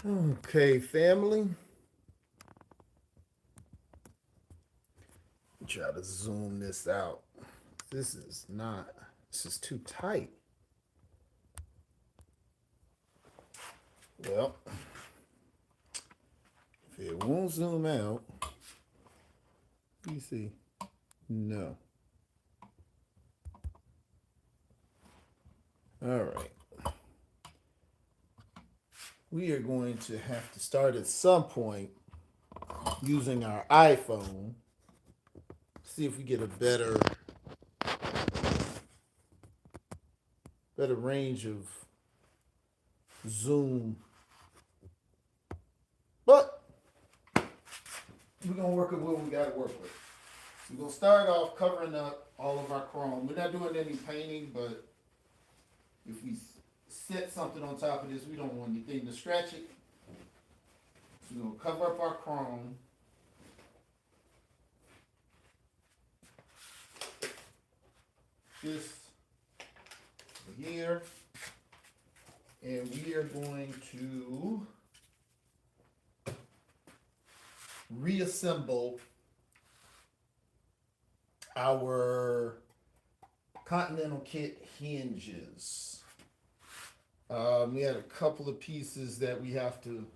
Okay, family. Try to zoom this out. This is not, this is too tight. Well, if it won't zoom out, you see, no. All right. We are going to have to start at some point using our iPhone. See if we get a better range of zoom. But we're gonna work with what we gotta work with. So we're gonna start off covering up all of our chrome. We're not doing any painting, but if we set something on top of this, we don't want anything to scratch it. So we're gonna cover up our chrome. This here. And we are going to reassemble our Continental kit hinges. We had a couple of pieces that we have to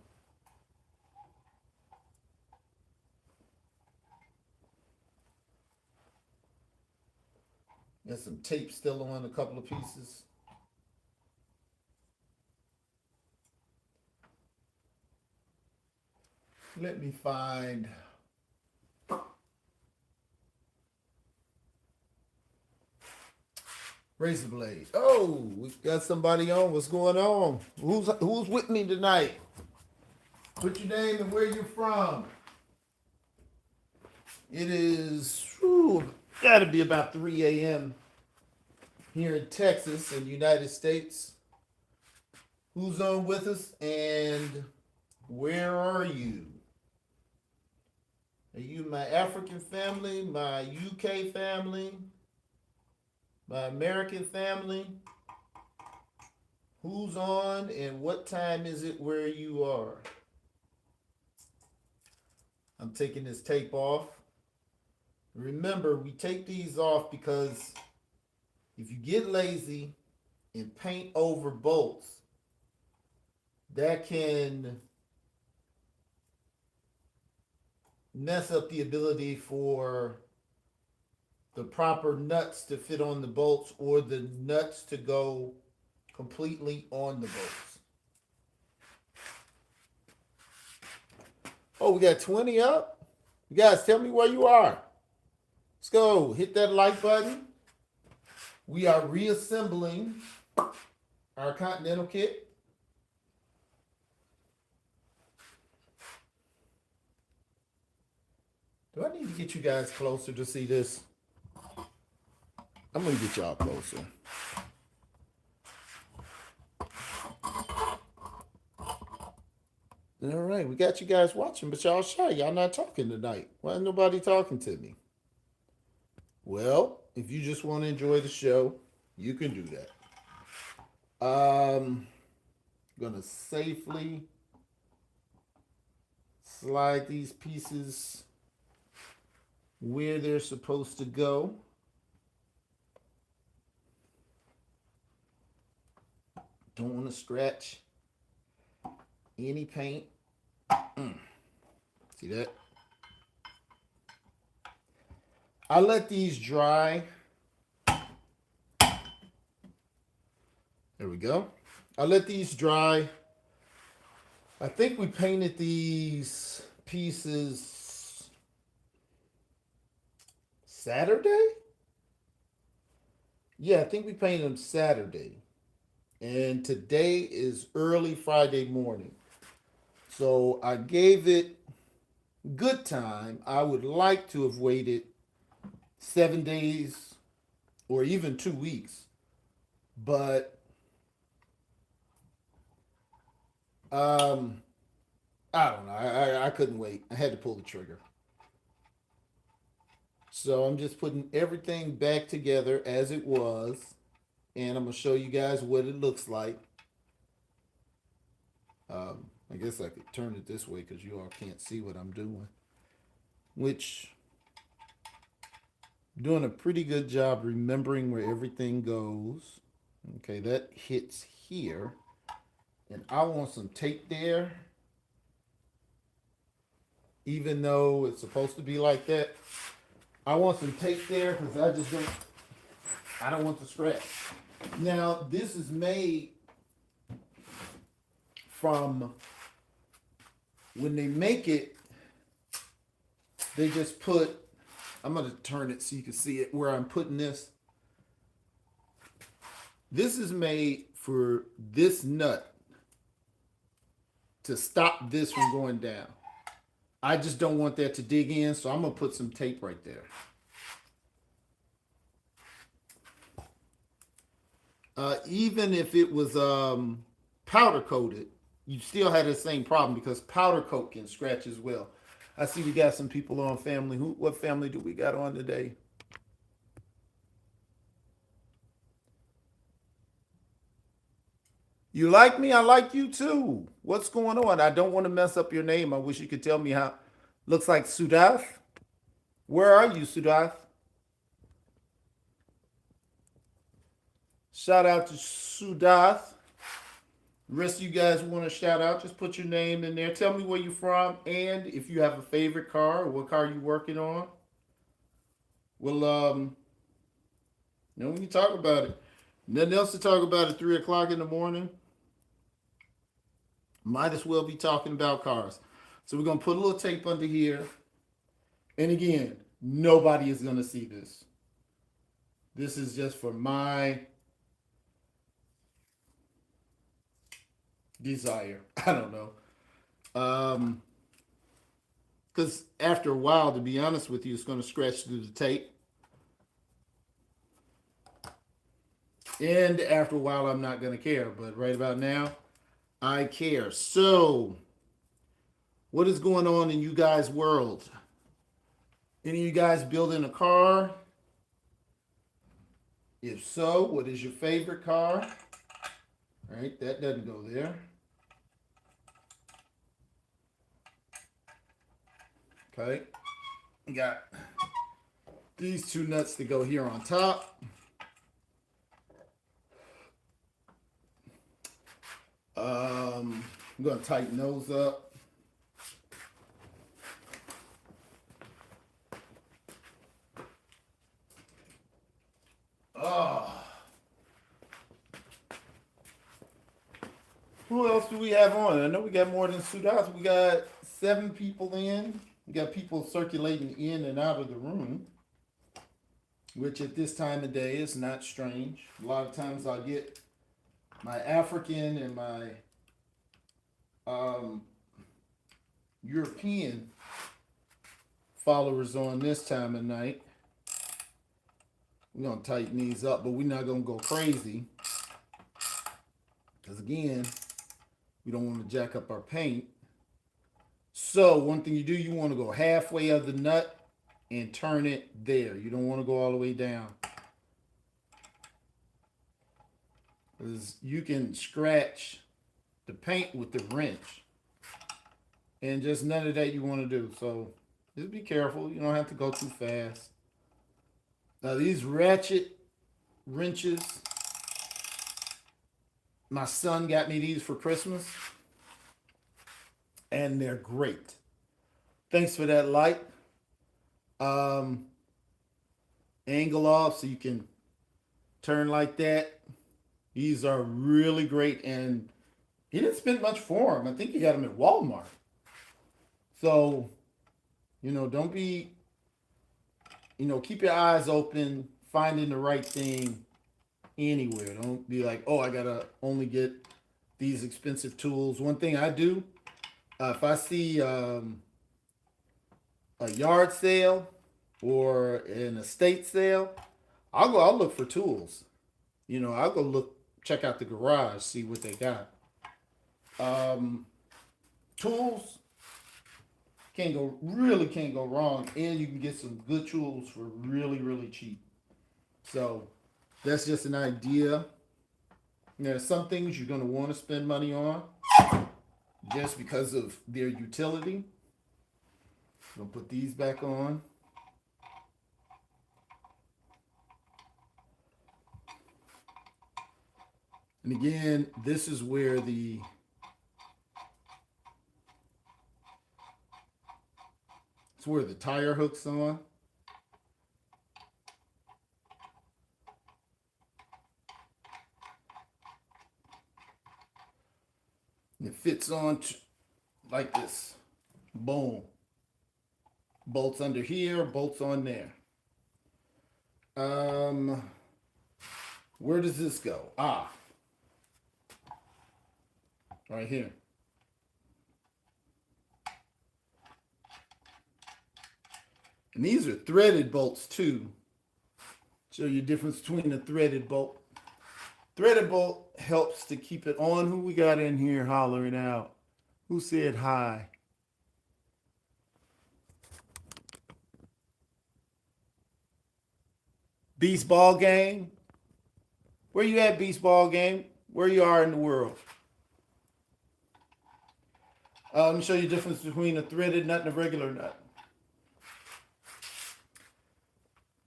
there's some tape still on a couple of pieces. Let me find razor blade. Oh, we've got somebody on. What's going on? Who's with me tonight? Put your name and where you're from. It is got to be about 3 a.m. here in Texas in the United States. Who's on with us and where are you? Are you my African family, my UK family, my American family? Who's on and what time is it where you are? I'm taking this tape off. Remember, we take these off because if you get lazy and paint over bolts, that can mess up the ability for the proper nuts to fit on the bolts or the nuts to go completely on the bolts. Oh, we got 20 up? You guys tell me where you are. Let's go. Hit that like button. We are reassembling our Continental kit. Do I need to get you guys closer to see this? I'm going to get y'all closer. All right, we got you guys watching, but y'all shy. Y'all not talking tonight. Why ain't nobody talking to me? Well, if you just want to enjoy the show, you can do that. Gonna safely slide these pieces where they're supposed to go. Don't want to scratch any paint. See that? I let these dry. There we go. I let these dry. I think we painted these pieces Saturday? Yeah, I think we painted them Saturday. And today is early Friday morning. So I gave it good time. I would like to have waited 7 days or even 2 weeks. But I don't know. I couldn't wait. I had to pull the trigger. So I'm just putting everything back together as it was. And I'm going to show you guys what it looks like. I guess I could turn it this way because you all can't see what I'm doing. Which, doing a pretty good job remembering where everything goes. Okay, that hits here. And I want some tape there, even though it's supposed to be like that. I want some tape there because I don't want to scratch. Now, this is made from, when they make it, they just put, I'm going to turn it so you can see it where I'm putting this. This is made for this nut to stop this from going down. I just don't want that to dig in, so I'm going to put some tape right there. Even if it was powder coated, you still had the same problem because powder coat can scratch as well. I see we got some people on family. What family do we got on today? You like me? I like you too. What's going on? I don't want to mess up your name. I wish you could tell me how. Looks like Sudath. Where are you, Sudath? Shout out to Sudath. The rest of you guys want to shout out, just put your name in there. Tell me where you're from and if you have a favorite car or what car you're working on. Well, we can talk about it. Nothing else to talk about at 3 o'clock in the morning. Might as well be talking about cars. So we're going to put a little tape under here. And again, nobody is going to see this. This is just for my desire. I don't know. Because after a while, to be honest with you, it's going to scratch through the tape. And after a while, I'm not going to care. But right about now, I care. So, what is going on in you guys' world? Any of you guys building a car? If so, what is your favorite car? All right, that doesn't go there. Okay, we got these two nuts to go here on top. I'm going to tighten those up. Who else do we have on? I know we got more than Sudas. We got 7 people in. We got people circulating in and out of the room, which at this time of day is not strange. A lot of times I'll get my African and my European followers on this time of night. We're going to tighten these up, but we're not going to go crazy. Because again, we don't want to jack up our paint. So one thing you do, you want to go halfway of the nut and turn it there. You don't want to go all the way down. Because you can scratch the paint with the wrench. And just none of that you want to do. So just be careful. You don't have to go too fast. Now these ratchet wrenches, my son got me these for Christmas. And they're great. Thanks for that light. Angle off so you can turn like that. These are really great, and he didn't spend much for them. I think he got them at Walmart. So, don't be, keep your eyes open, finding the right thing anywhere. Don't be like, oh, I gotta only get these expensive tools. One thing I do, if I see a yard sale or an estate sale, I'll look for tools. I'll go check out the garage, see what they got. Tools can't go wrong, and you can get some good tools for really, really cheap. So that's just an idea. There's some things you're going to want to spend money on. just because of their utility. We'll put these back on. And again, this is where the tire hook's on. It fits on like this. Boom. Bolts under here, bolts on there. Where does this go? Right here. And these are threaded bolts too. Show you the difference between a threaded bolt. Threaded bolt helps to keep it on. Who we got in here hollering out? Who said hi? Beast Ball Game? Where you at, Beast Ball Game? Where you are in the world? Let me show you the difference between a threaded nut and a regular nut.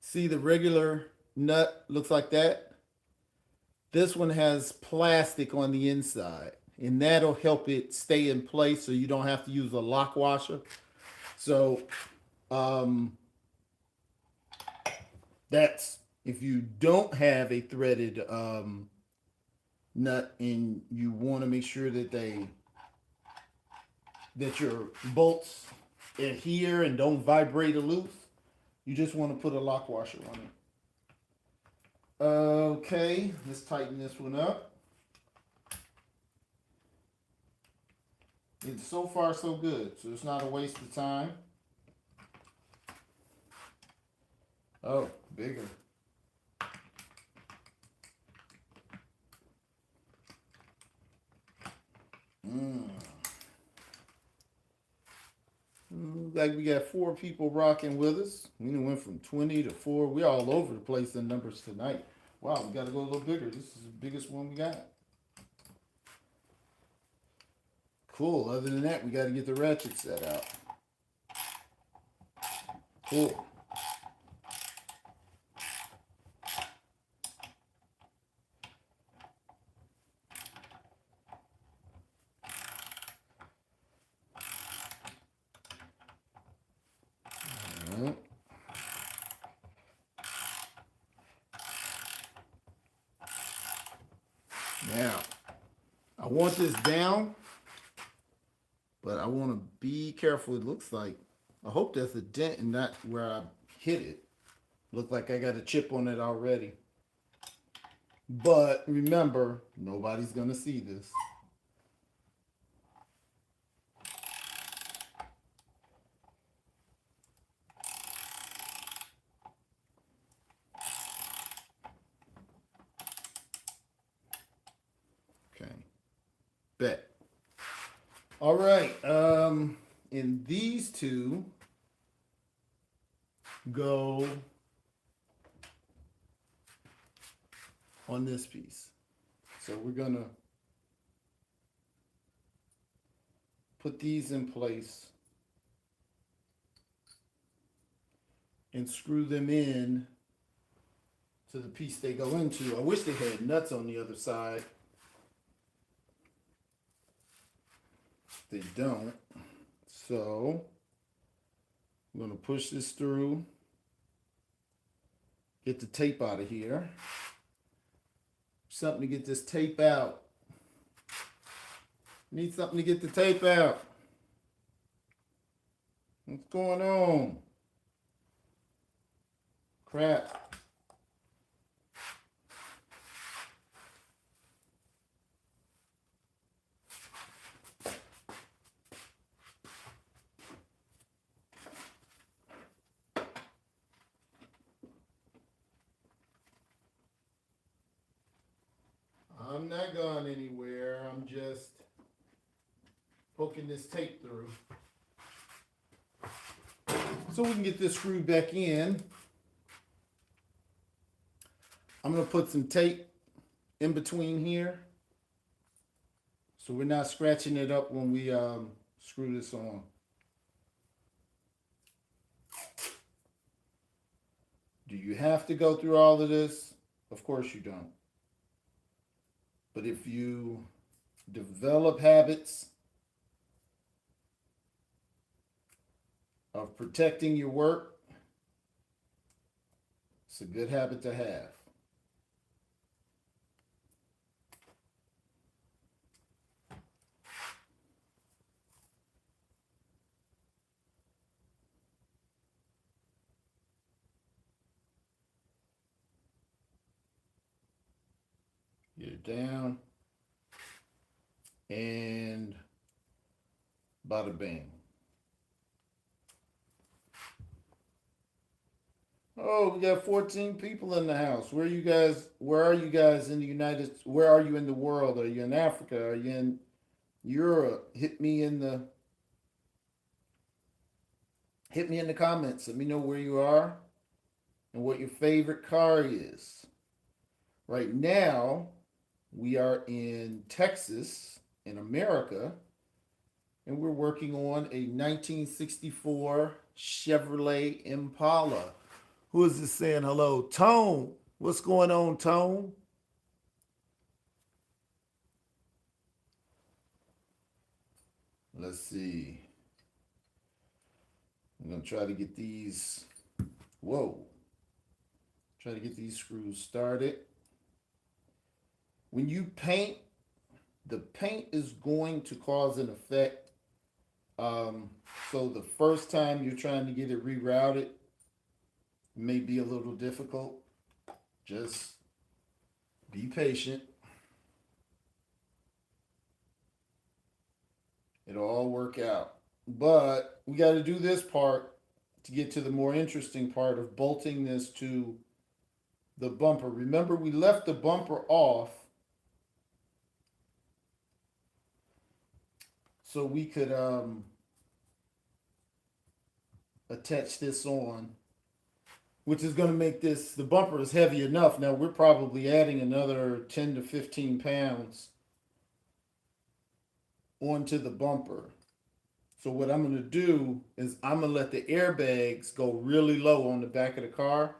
See, the regular nut looks like that. This one has plastic on the inside, and that'll help it stay in place so you don't have to use a lock washer. So that's if you don't have a threaded nut and you want to make sure that your bolts adhere and don't vibrate or loose, you just want to put a lock washer on it. Okay, let's tighten this one up. It's so far so good, so it's not a waste of time. Oh, bigger. Like we got 4 people rocking with us. We went from 20 to 4. We're all over the place in numbers tonight. Wow, we got to go a little bigger. This is the biggest one we got. Cool. Other than that, we got to get the ratchet set out. Cool. Now, I want this down, but I want to be careful. It looks like, I hope that's a dent and not where I hit it. Look like I got a chip on it already. But remember, nobody's going to see this. Bet. All right. And these two go on this piece. So we're going to put these in place and screw them in to the piece they go into. I wish they had nuts on the other side. They don't. So I'm going to push this through, get the tape out of here. Something to get this tape out. Need something to get the tape out. What's going on? Crap. I'm not going anywhere. I'm just poking this tape through so we can get this screwed back in. I'm going to put some tape in between here So we're not scratching it up when we screw this on. Do you have to go through all of this? Of course you don't. But if you develop habits of protecting your work, it's a good habit to have. Get it down and bada bang. Oh, we got 14 people in the house. Where are you guys? Where are you guys in the United? Where are you in the world? Are you in Africa? Are you in Europe? Hit me in the comments. Let me know where you are and what your favorite car is. Right now, we are in Texas, in America, and we're working on a 1964 Chevrolet Impala. Who is this saying hello? Tone. What's going on, Tone? Let's see. I'm going to try to get these. Whoa. Try to get these screws started. When you paint, the paint is going to cause an effect. So the first time you're trying to get it rerouted may be a little difficult. Just be patient. It'll all work out. But we got to do this part to get to the more interesting part of bolting this to the bumper. Remember, we left the bumper off so we could attach this on, which is going to make this, the bumper is heavy enough. Now we're probably adding another 10 to 15 pounds onto the bumper. So what I'm going to do is I'm going to let the airbags go really low on the back of the car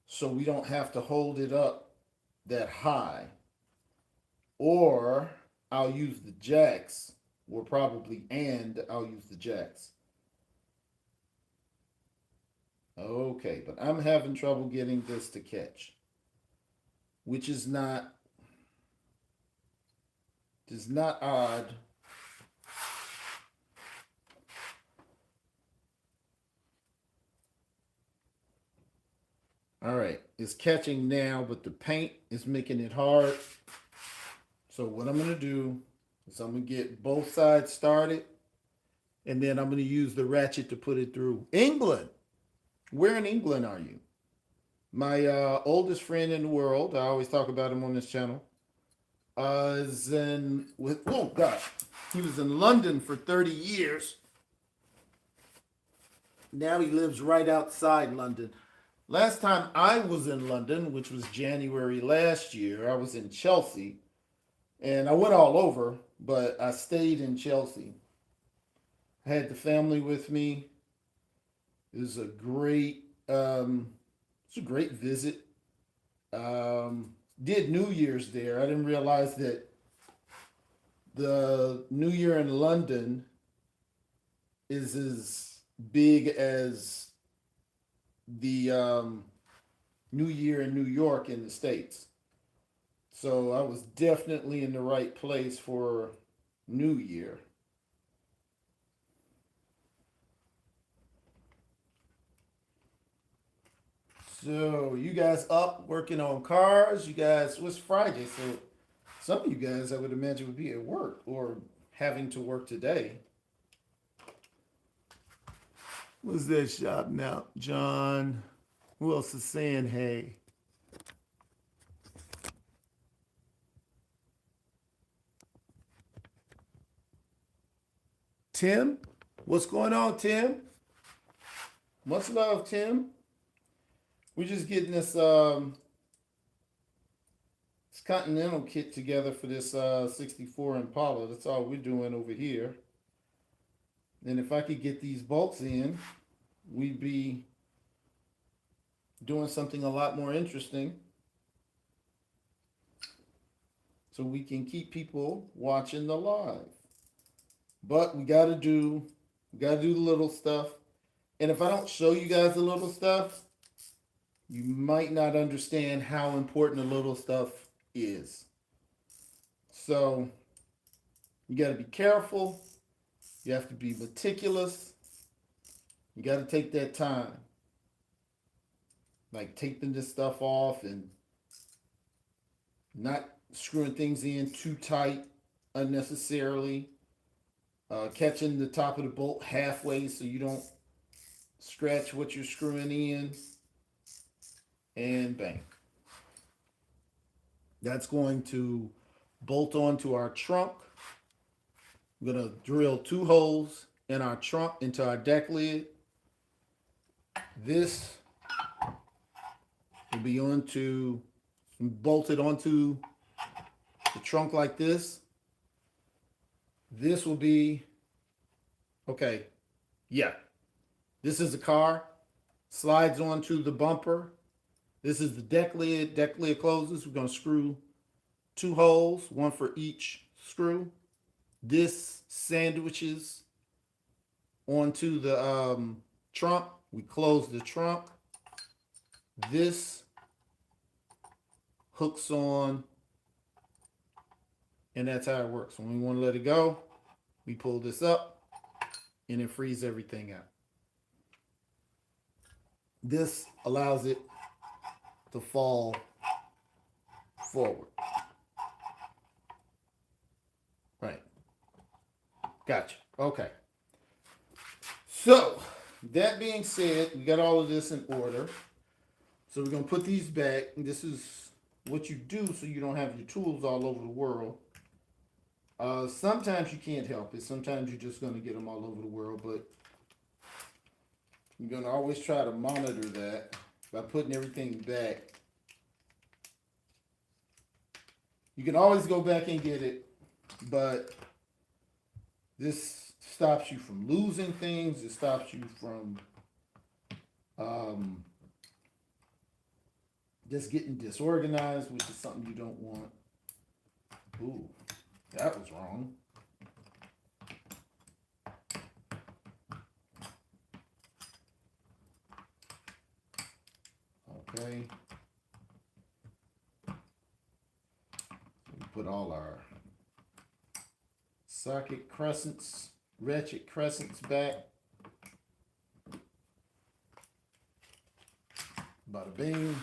so we don't have to hold it up that high. Or I'll use the jacks, I'll use the jacks. Okay, but I'm having trouble getting this to catch, which is not odd. All right, it's catching now, but the paint is making it hard. So what I'm going to do is I'm going to get both sides started, and then I'm going to use the ratchet to put it through. England. Where in England are you? My oldest friend in the world, I always talk about him on this channel, is in, oh God, he was in London for 30 years. Now he lives right outside London. Last time I was in London, which was January last year, I was in Chelsea. And I went all over, but I stayed in Chelsea. I had the family with me. It was it's a great visit. Did New Year's there. I didn't realize that the New Year in London is as big as the New Year in New York in the States. So I was definitely in the right place for New Year. So you guys up working on cars? You guys, what's Friday? So some of you guys I would imagine would be at work or having to work today. What's that shop now? John. Who else is saying hey? Tim? What's going on, Tim? Much love, Tim. We're just getting this Continental kit together for this 64 Impala. That's all we're doing over here. And if I could get these bolts in, we'd be doing something a lot more interesting. So we can keep people watching the live. But we gotta do the little stuff. And if I don't show you guys the little stuff, you might not understand how important the little stuff is. So you got to be careful. You have to be meticulous. You got to take that time. Like taping this stuff off and not screwing things in too tight unnecessarily. Catching the top of the bolt halfway so you don't scratch what you're screwing in. And bang. That's going to bolt onto our trunk. I'm going to drill 2 holes in our trunk into our deck lid. This will be bolted onto the trunk like this. This will be, okay, yeah. This is the car, slides onto the bumper. This is the deck lid. Deck lid closes. We're going to screw 2 holes, 1 for each screw. This sandwiches onto the trunk. We close the trunk. This hooks on, and that's how it works. When we want to let it go, we pull this up, and it frees everything out. This allows it to fall forward. Right. Gotcha. Okay. So, that being said, we got all of this in order. So we're going to put these back. This is what you do so you don't have your tools all over the world. Sometimes you can't help it. Sometimes you're just going to get them all over the world, but you're going to always try to monitor that by putting everything back. You can always go back and get it, but this stops you from losing things. It stops you from just getting disorganized, which is something you don't want. Ooh, that was wrong. Okay. We put all our socket crescents, ratchet crescents back. Bada bing.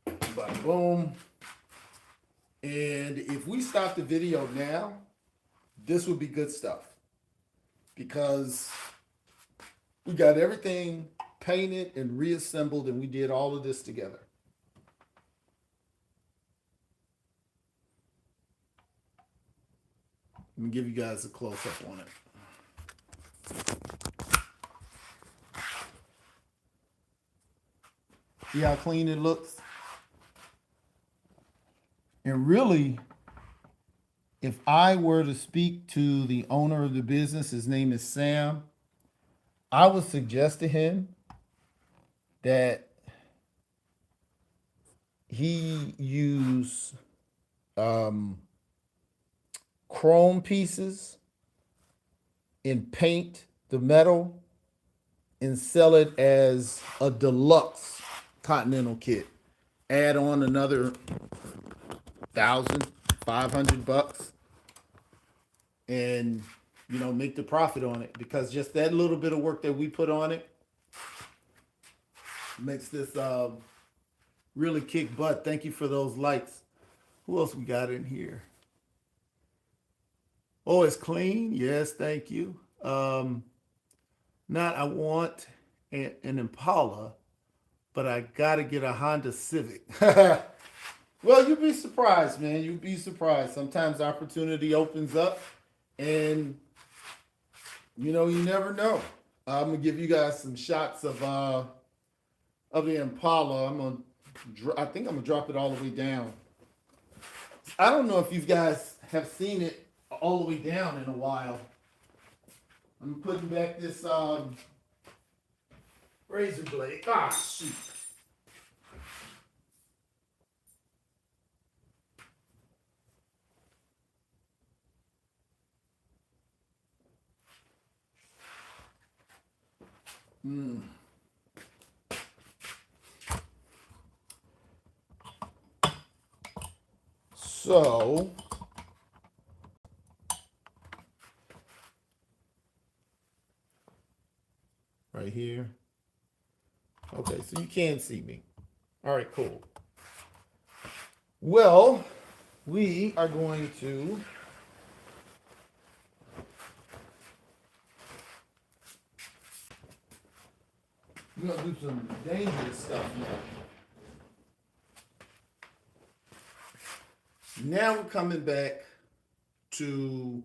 Bada boom. And if we stop the video now, this would be good stuff. Because we got everything painted and reassembled, and we did all of this together. Let me give you guys a close-up on it. See how clean it looks? And really, if I were to speak to the owner of the business, his name is Sam, I would suggest to him that he use chrome pieces and paint the metal and sell it as a deluxe Continental kit. Add on another $1,500 and make the profit on it, because just that little bit of work that we put on it makes this really kick butt. Thank you for those likes. Who else we got in here? Oh, it's clean. Yes, thank you. I want an Impala, but I gotta get a Honda Civic. Well, you'd be surprised, man. You'd be surprised. Sometimes opportunity opens up, and you never know. I'm gonna give you guys some shots of the Impala. I think I'm gonna drop it all the way down I don't know if you guys have seen it all the way down in a while. I'm putting back this razor blade. Ah, shoot. So, right here. Okay, so you can see me. All right, cool. Well, we are going to we're gonna do some dangerous stuff now. Now we're coming back to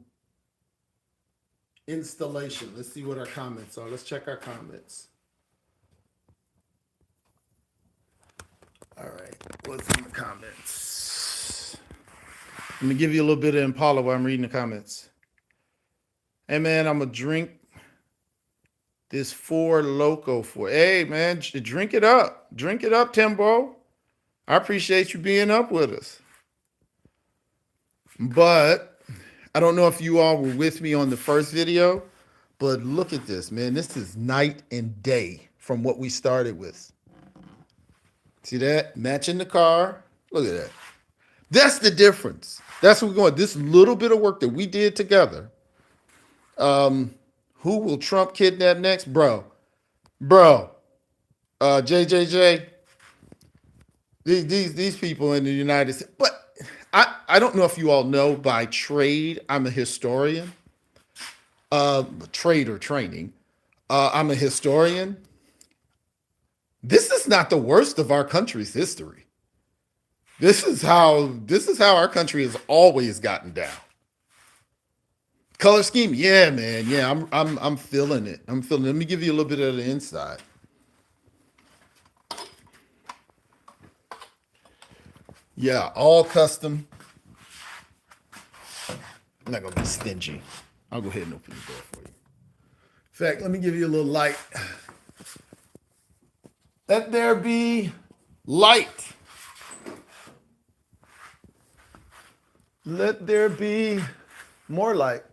installation. Let's see what our comments are. Let's check our comments. All right, what's in the comments? Let me give you a little bit of Impala while I'm reading the comments. Hey man, I'm gonna drink this Four Loco for. Hey man, drink it up. Drink it up, Timbo. I appreciate you being up with us. But I don't know if you all were with me on the first video, but look at this, man. This is night and day from what we started with. See that? Matching the car. Look at that. That's the difference. That's what we're going. This little bit of work that we did together. Who will Trump kidnap next? Bro. JJJ. These people in the United States. But I don't know if you all know, by trade, I'm a historian. Trade or training. I'm a historian. This is not the worst of our country's history. This is how our country has always gotten down. Color scheme, yeah, man, yeah, I'm feeling it. I'm feeling it. Let me give you a little bit of the inside. Yeah, all custom. I'm not gonna be stingy. I'll go ahead and open the door for you. In fact, let me give you a little light. Let there be light. Let there be more light.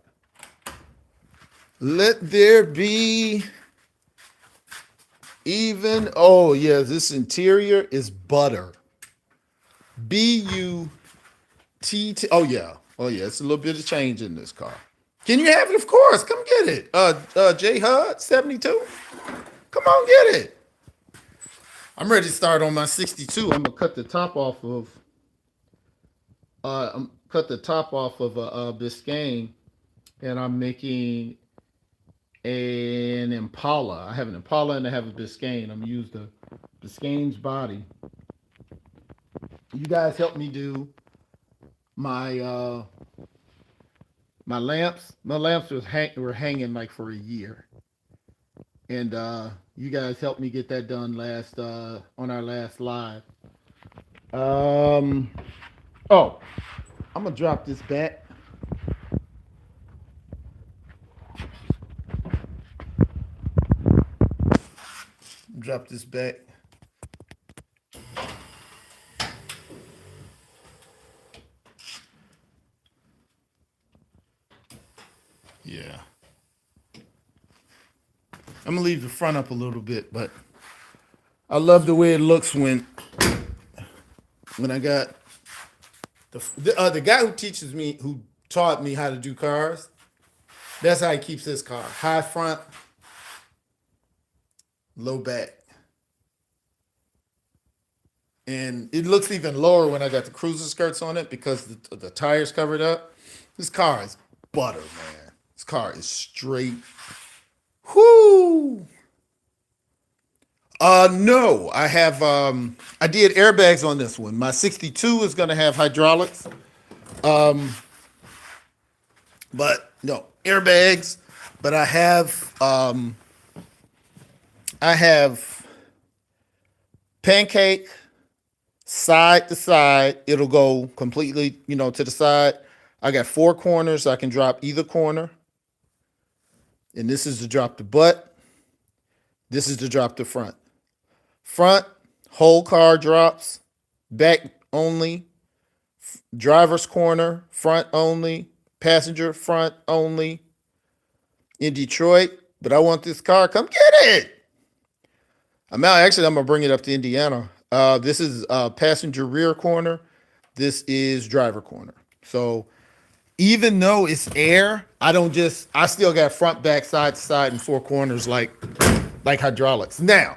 Let there be even, oh yeah, this interior is butter. B-U-T-T, oh yeah, it's a little bit of change in this car. Can you have it? Of course, come get it. J HUD 72, come on get it. I'm ready to start on my 62. I'm gonna cut the top off of a Biscayne, and I'm making an Impala. I have an Impala and I have a Biscayne. I'm gonna use the Biscayne's body. You guys helped me do my my lamps. My lamps were hanging like for a year, and you guys helped me get that done last on our last live. Oh, I'm gonna drop this back. Drop this back. Yeah. I'm gonna leave the front up a little bit, but I love the way it looks when I got the guy who taught me how to do cars. That's how he keeps his car: high front, low back, and it looks even lower when I got the cruiser skirts on it because the tires covered up. This car is butter, man. This car is straight. Whoo! No, I have I did airbags on this one. My 62 is gonna have hydraulics. But no, airbags. But I have pancake, side to side. It'll go completely, to the side. I got four corners. I can drop either corner. And this is to drop the butt. This is to drop the front. Front, whole car drops. Back only. Driver's corner, front only. Passenger, front only. In Detroit, but I want this car. Come get it. I'm out. Actually, I'm going to bring it up to Indiana. This is passenger rear corner. This is driver corner. So even though it's air, I still got front, back, side to side, and four corners like hydraulics. Now,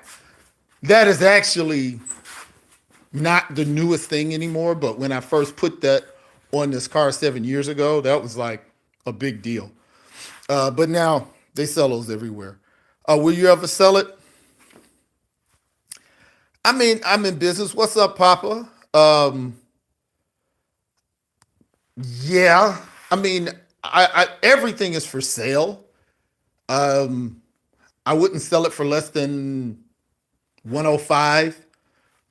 that is actually not the newest thing anymore, but when I first put that on this car 7 years ago, that was like a big deal. But now they sell those everywhere. Will you ever sell it? I mean, I'm in business. What's up, Papa? Yeah. I mean, everything is for sale. I wouldn't sell it for less than 105.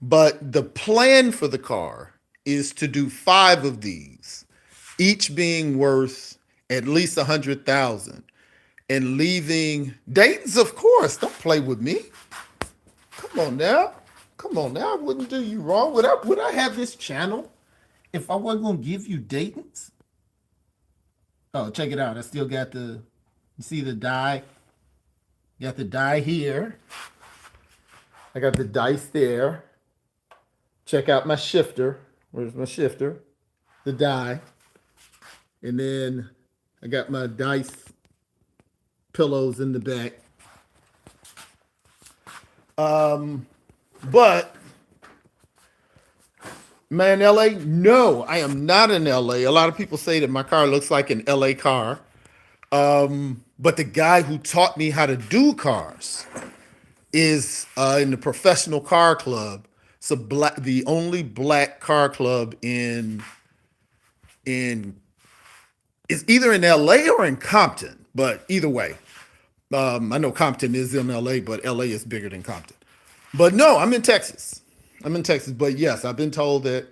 But the plan for the car is to do 5 of these, each being worth at least 100,000, and leaving Dayton's, of course. Don't play with me. Come on now. Come on now. I wouldn't do you wrong. Would I have this channel if I wasn't gonna give you Dayton's? Oh, check it out. I still got you see the die? Got the die here. I got the dice there. Check out my shifter. Where's my shifter? The die. And then I got my dice pillows in the back. But, man, LA? No, I am not in LA. A lot of people say that my car looks like an LA car. But the guy who taught me how to do cars is in the professional car club. It's the only black car club in it's either in LA or in Compton, but either way. I know Compton is in LA, but LA is bigger than Compton. But no, I'm in Texas. But yes, I've been told that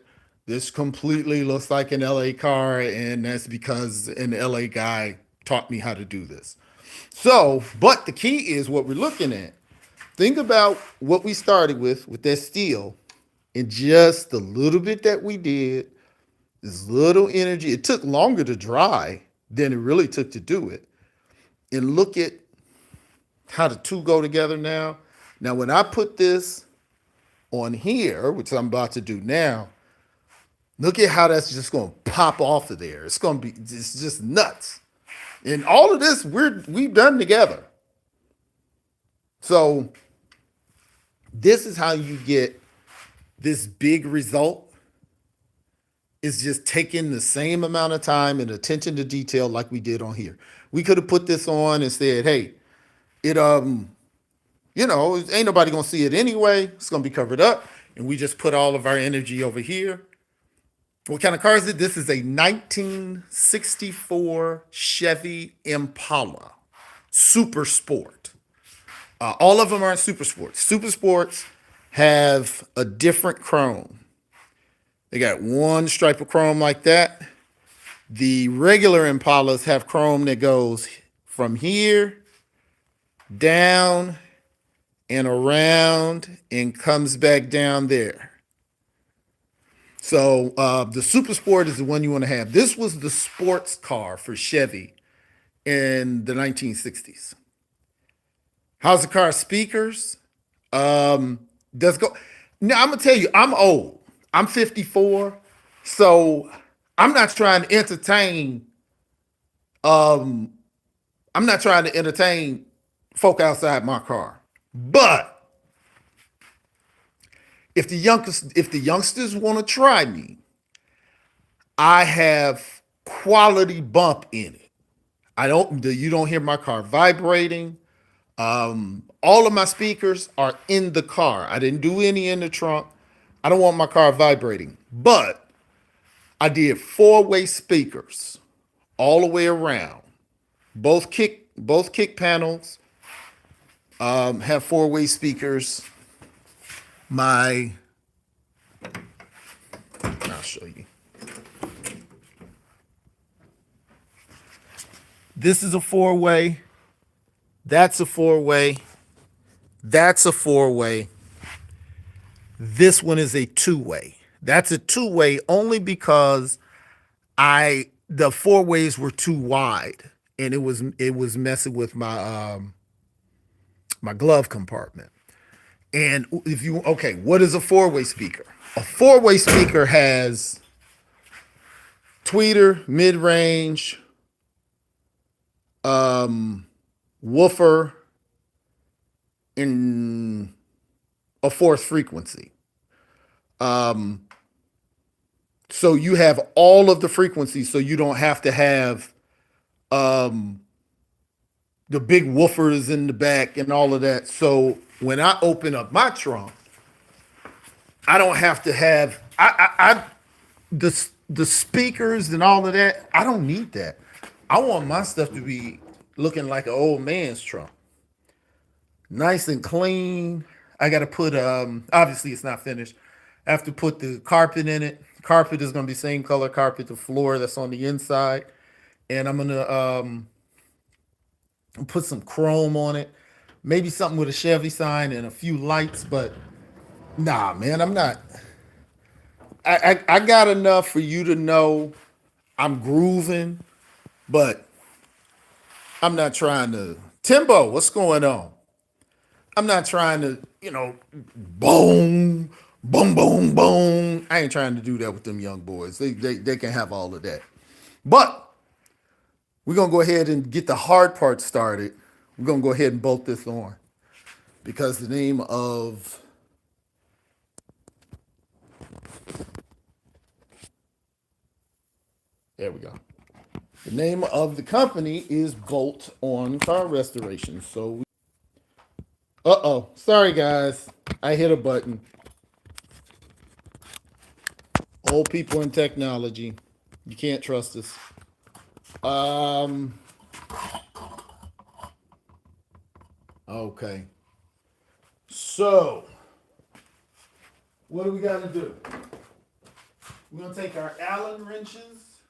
this completely looks like an LA car, and that's because an LA guy taught me how to do this. So, but the key is what we're looking at. Think about what we started with that steel, and just the little bit that we did, this little energy. It took longer to dry than it really took to do it. And look at how the two go together now. Now, when I put this on here, which I'm about to do now, look at how that's just going to pop off of there. It's just nuts. And all of this we've done together. So this is how you get this big result. Is just taking the same amount of time and attention to detail like we did on here. We could have put this on and said, hey, it ain't nobody gonna see it anyway. It's gonna be covered up. And we just put all of our energy over here. What kind of car is it? This is a 1964 Chevy Impala Super Sport. All of them aren't Super Sports. Super Sports have a different chrome. They got one stripe of chrome like that. The regular Impalas have chrome that goes from here down and around and comes back down there. So the Super Sport is the one you want to have. This was the sports car for Chevy in the 1960s. How's the car? Speakers? Does go. Now I'm gonna tell you, I'm old. I'm 54, so I'm not trying to entertain. I'm not trying to entertain folk outside my car. But if the youngsters want to try me, I have quality bump in it. You don't hear my car vibrating. All of my speakers are in the car. I didn't do any in the trunk. I don't want my car vibrating, but I did 4-way speakers all the way around. Both kick panels have 4-way speakers. My show you. This is a 4-way. That's a 4-way. That's a 4-way. This one is a 2-way. That's a 2-way only because the 4-ways were too wide, and it was messing with my my glove compartment. And what is a 4-way speaker? A 4-way speaker has tweeter, mid-range, woofer, and a fourth frequency. So you have all of the frequencies, so you don't have to have the big woofers in the back and all of that. So when I open up my trunk, I don't have to have the speakers and all of that. I don't need that. I want my stuff to be looking like an old man's trunk, nice and clean. I got to put obviously it's not finished. I have to put the carpet in it. Carpet is going to be same color carpet, the floor that's on the inside, and I'm gonna put some chrome on it, maybe something with a Chevy sign and a few lights. But nah, man, I'm not. I got enough for you to know I'm grooving, but I'm not trying to. Timbo, what's going on? I'm not trying to, boom, boom, boom, boom. I ain't trying to do that with them young boys. They can have all of that. But we're going to go ahead and get the hard part started. We're going to go ahead and bolt this on because the name of there we go. The name of the company is Bolt On Car Restoration. So sorry guys, I hit a button. Old people in technology, you can't trust us. Okay. So, what do we got to do? We're going to take our Allen wrenches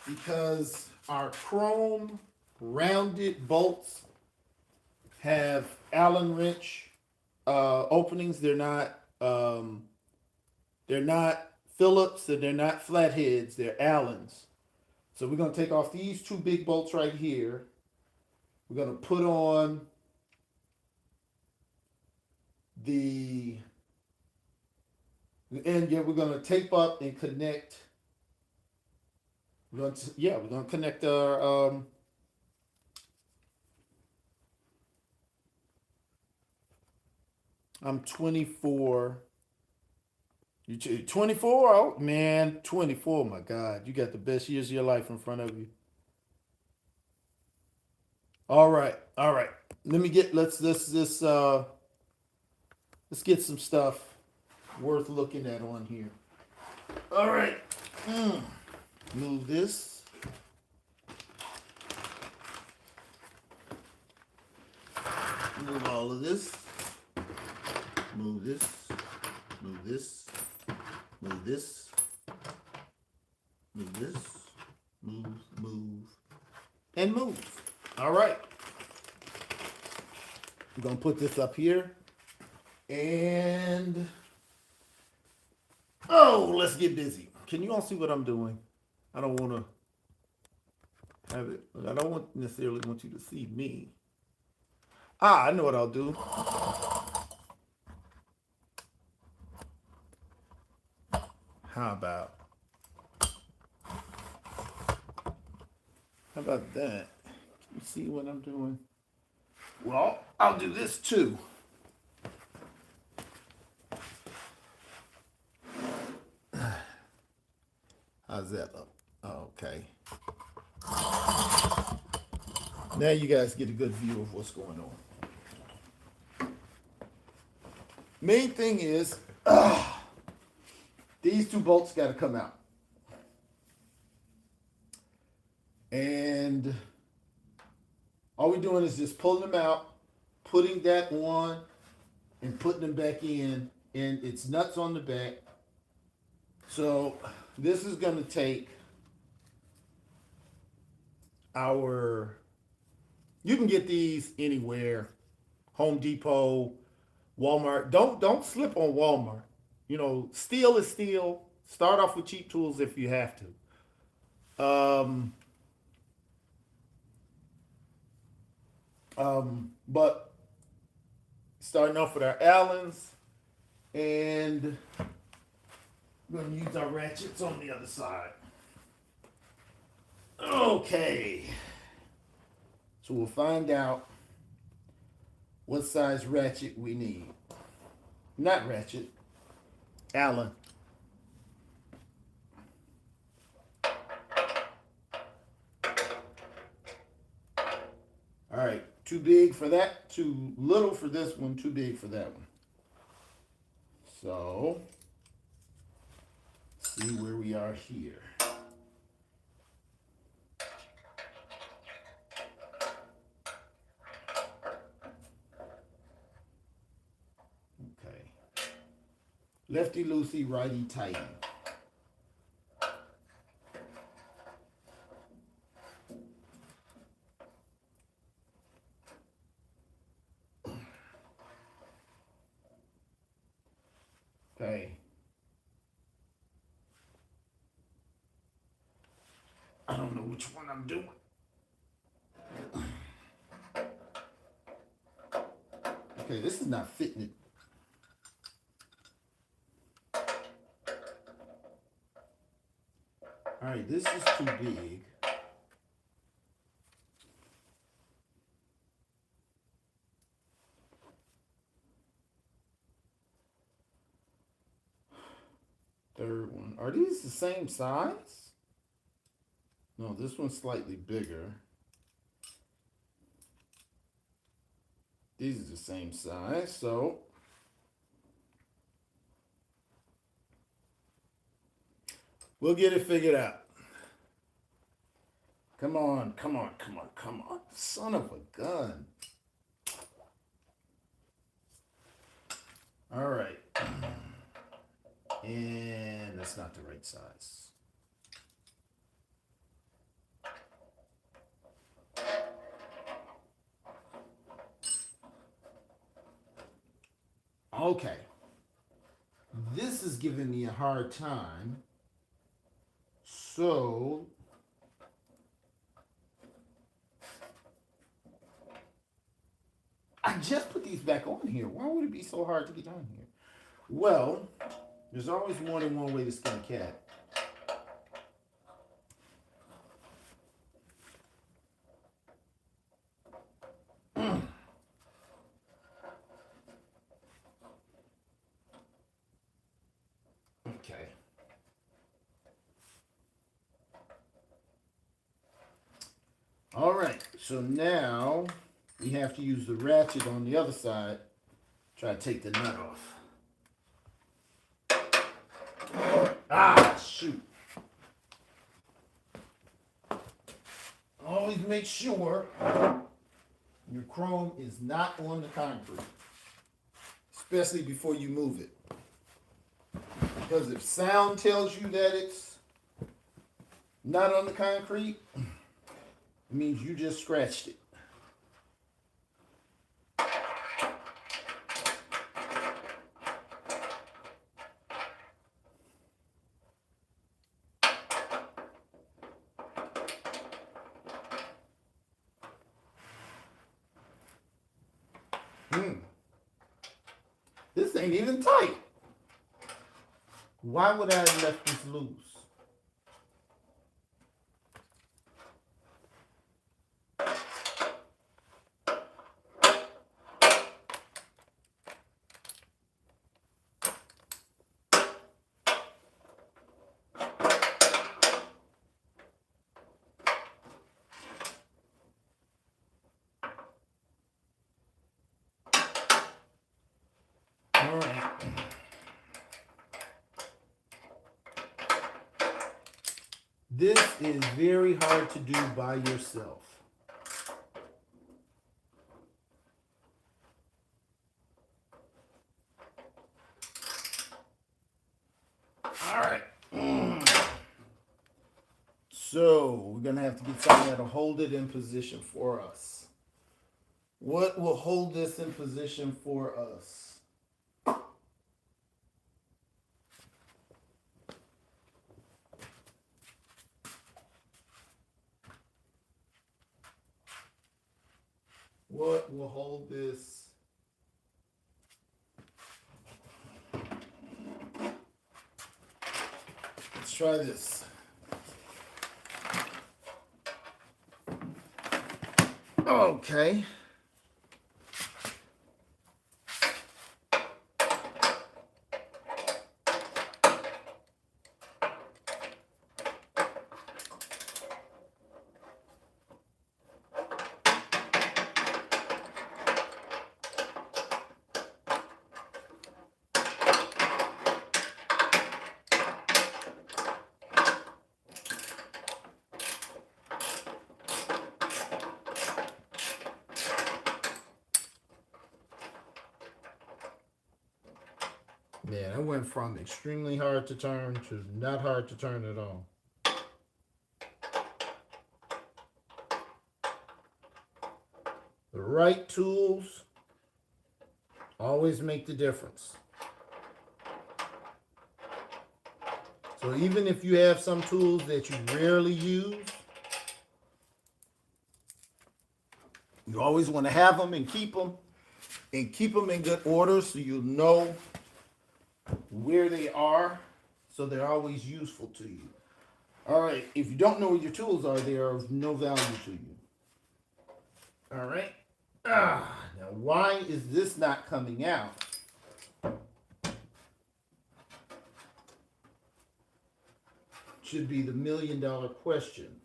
because our chrome rounded bolts have Allen wrench openings. They're not Phillips and they're not flatheads. They're Allens. So we're going to take off these two big bolts right here. We're going to put on we're going to tape up and connect. We're going to connect our I'm 24. You 24? Oh man, 24. My God, you got the best years of your life in front of you. All right. Let's get some stuff worth looking at on here. All right. Move this. Move all of this. Move this. Move this. Move this. Move this. Move. And move. All right. I'm going to put this up here. And let's get busy. Can you all see what I'm doing? I don't want to have it. I don't necessarily want you to see me. I know what I'll do. How about that? Can you see what I'm doing? Well, I'll do this too. How's that look? Okay. Now you guys get a good view of what's going on. Main thing is, these two bolts got to come out. And all we're doing is just pulling them out, putting that on, and putting them back in. And it's nuts on the back. So this is going to take our, you can get these anywhere, Home Depot, Walmart. Don't slip on Walmart. You know, steel is steel. Start off with cheap tools if you have to. But starting off with our Allens, and we're going to use our ratchets on the other side. Okay. So we'll find out what size ratchet we need. Not ratchet, Allen. All right, too big for that, too little for this one, too big for that one. So, see where we are here. Okay. Lefty loosey, righty tighty. Okay. I don't know which one I'm doing. Okay, this is not fitting it. All right, this is too big. Third one. Are these the same size? No, this one's slightly bigger. These are the same size, so we'll get it figured out. Come on, come on, come on, come on. Son of a gun. All right. And that's not the right size. Okay. This is giving me a hard time. So I just put these back on here. Why would it be so hard to get on here? Well, there's always more than one way to skin a cat. Okay. All right, so now we have to use the ratchet on the other side. Try to take the nut off. Ah, shoot. Always make sure your chrome is not on the concrete, especially before you move it. Because if sound tells you that it's not on the concrete, it means you just scratched it. This ain't even tight. Why would I have left this loose? All right. This is very hard to do by yourself. All right, So we're gonna have to get something that'll hold it in position for us. What will hold this in position for us? What will hold this? Let's try this. Okay. Yeah, that went from extremely hard to turn to not hard to turn at all. The right tools always make the difference. So even if you have some tools that you rarely use, you always want to have them and keep them in good order so you'll know where they are, so they're always useful to you. All right, if you don't know where your tools are, they are of no value to you. All right. Now why is this not coming out? Should be the $1,000,000 question.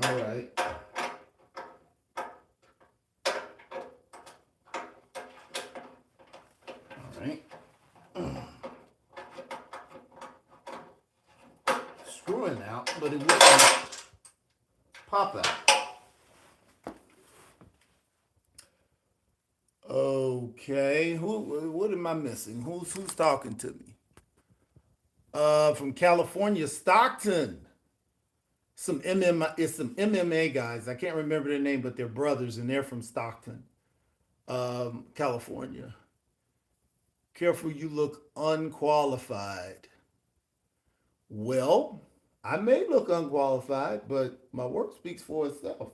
All right. All right. Screwing out, but it wouldn't pop out. Okay, what am I missing? Who's talking to me? From California, Stockton. It's some MMA guys. I can't remember their name, but they're brothers, and they're from Stockton, California. Careful, you look unqualified. Well, I may look unqualified, but my work speaks for itself.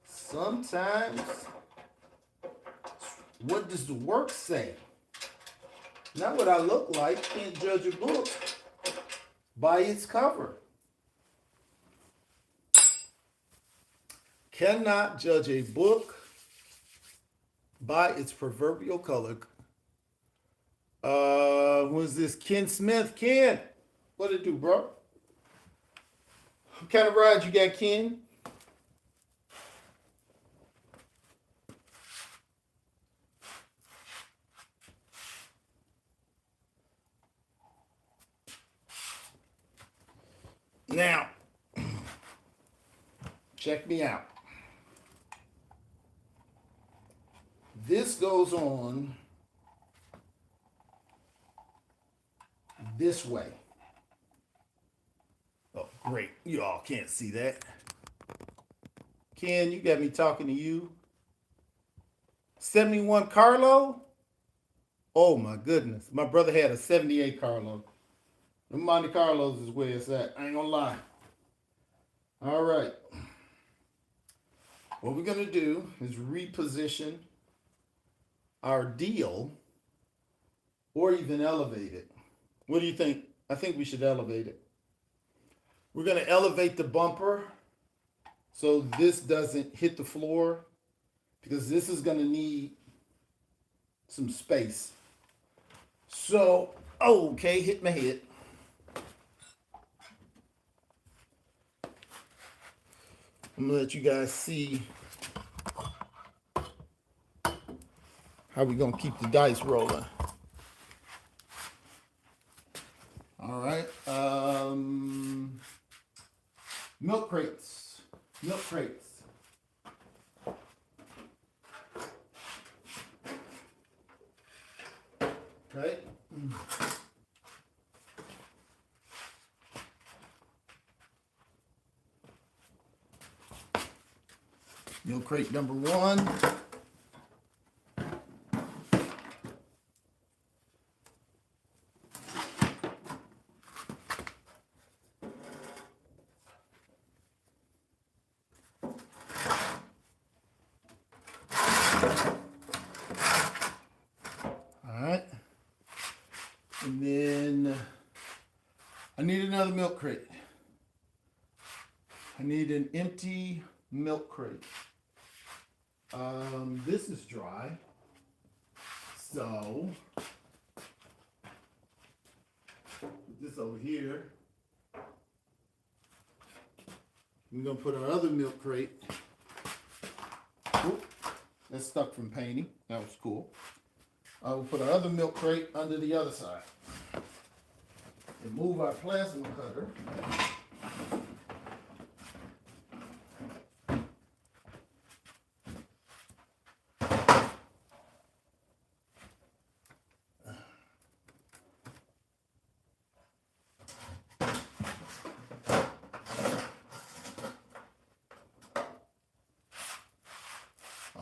Sometimes, what does the work say? Not what I look like. Can't judge a book by its cover. Cannot judge a book by its proverbial color. Who's this? Ken Smith. Ken, what it do, bro? What kind of ride you got, Ken? Now, check me out. This goes on this way. Oh, great. You all can't see that. Ken, you got me talking to you. 71 Carlo? Oh my goodness. My brother had a 78 Carlo. The Monte Carlos is where it's at. I ain't gonna lie. All right. What we're gonna do is reposition our deal or even elevate it. What do you think? I think we should elevate it. We're gonna elevate the bumper so this doesn't hit the floor because this is gonna need some space. So, okay, hit my head. I'm gonna let you guys see how we gonna keep the dice rolling. All right. Milk crates. Milk crates. Okay. Milk crate number one. All right. And then I need another milk crate. I need an empty milk crate. This is dry. So put this over here. We're gonna put our other milk crate. Oop, that's stuck from painting. That was cool. We'll put our other milk crate under the other side. And move our plasma cutter.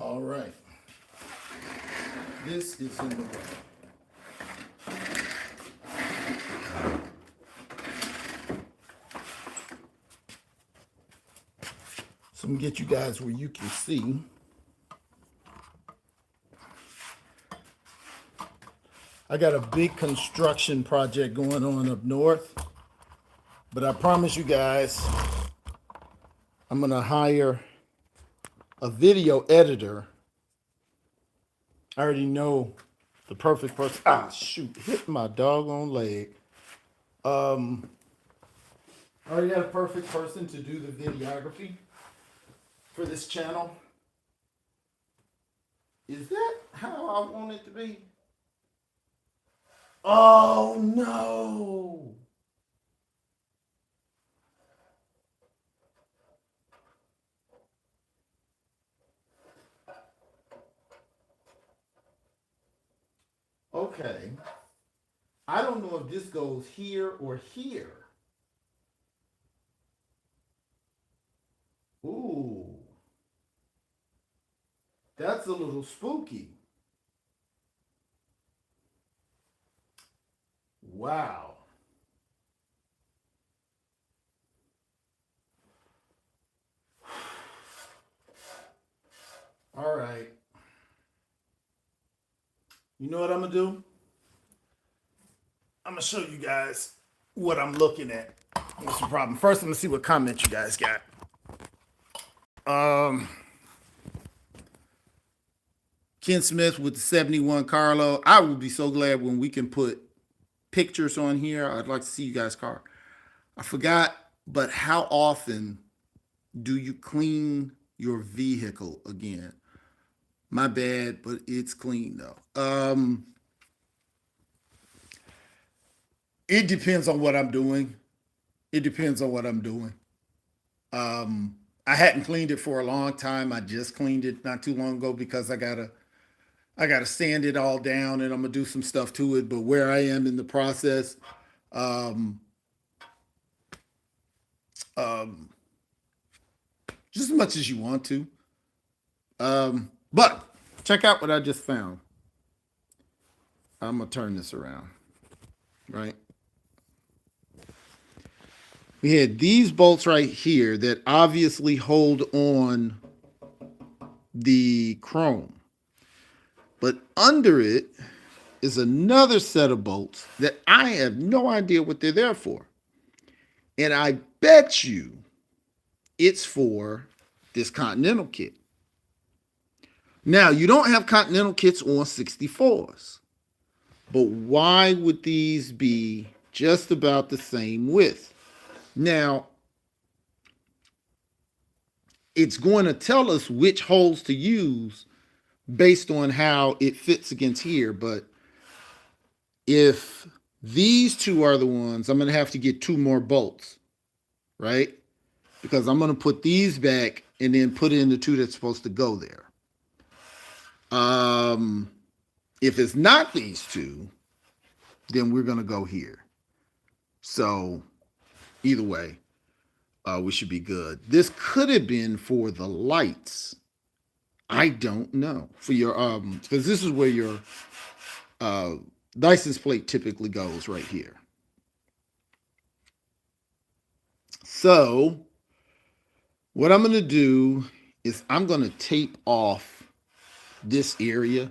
All right. This is in the way. So I'm gonna get you guys where you can see. I got a big construction project going on up north, but I promise you guys, I'm gonna hire a video editor. I already know the perfect person. Ah, shoot, hit my doggone leg. I already got a perfect person to do the videography for this channel. Is that how I want it to be? Oh no. Okay. I don't know if this goes here or here. Ooh. That's a little spooky. Wow. All right. You know what I'm going to do? I'm going to show you guys what I'm looking at. What's the problem? First, I'm going to see what comments you guys got. Ken Smith with the 71 Carlo. I will be so glad when we can put pictures on here. I'd like to see you guys' car. I forgot, but how often do you clean your vehicle again? My bad, but it's clean though. It depends on what I'm doing. It depends on what I'm doing. I hadn't cleaned it for a long time. I just cleaned it not too long ago because I gotta sand it all down and I'm gonna do some stuff to it. But where I am in the process, just as much as you want to. But check out what I just found. I'm gonna turn this around, right? We had these bolts right here that obviously hold on the chrome. But under it is another set of bolts that I have no idea what they're there for. And I bet you it's for this Continental kit. Now, you don't have Continental kits on 64s. But why would these be just about the same width? Now, it's going to tell us which holes to use based on how it fits against here. But if These two are the ones I'm going to have to get two more bolts, right? Because I'm going to put these back and then put in the two that's supposed to go there. If it's not these two, then we're going to go here. So either way, we should be good. This could have been for the lights. I don't know. For your because this is where your uh license plate typically goes right here. So what I'm gonna do is I'm gonna tape off this area.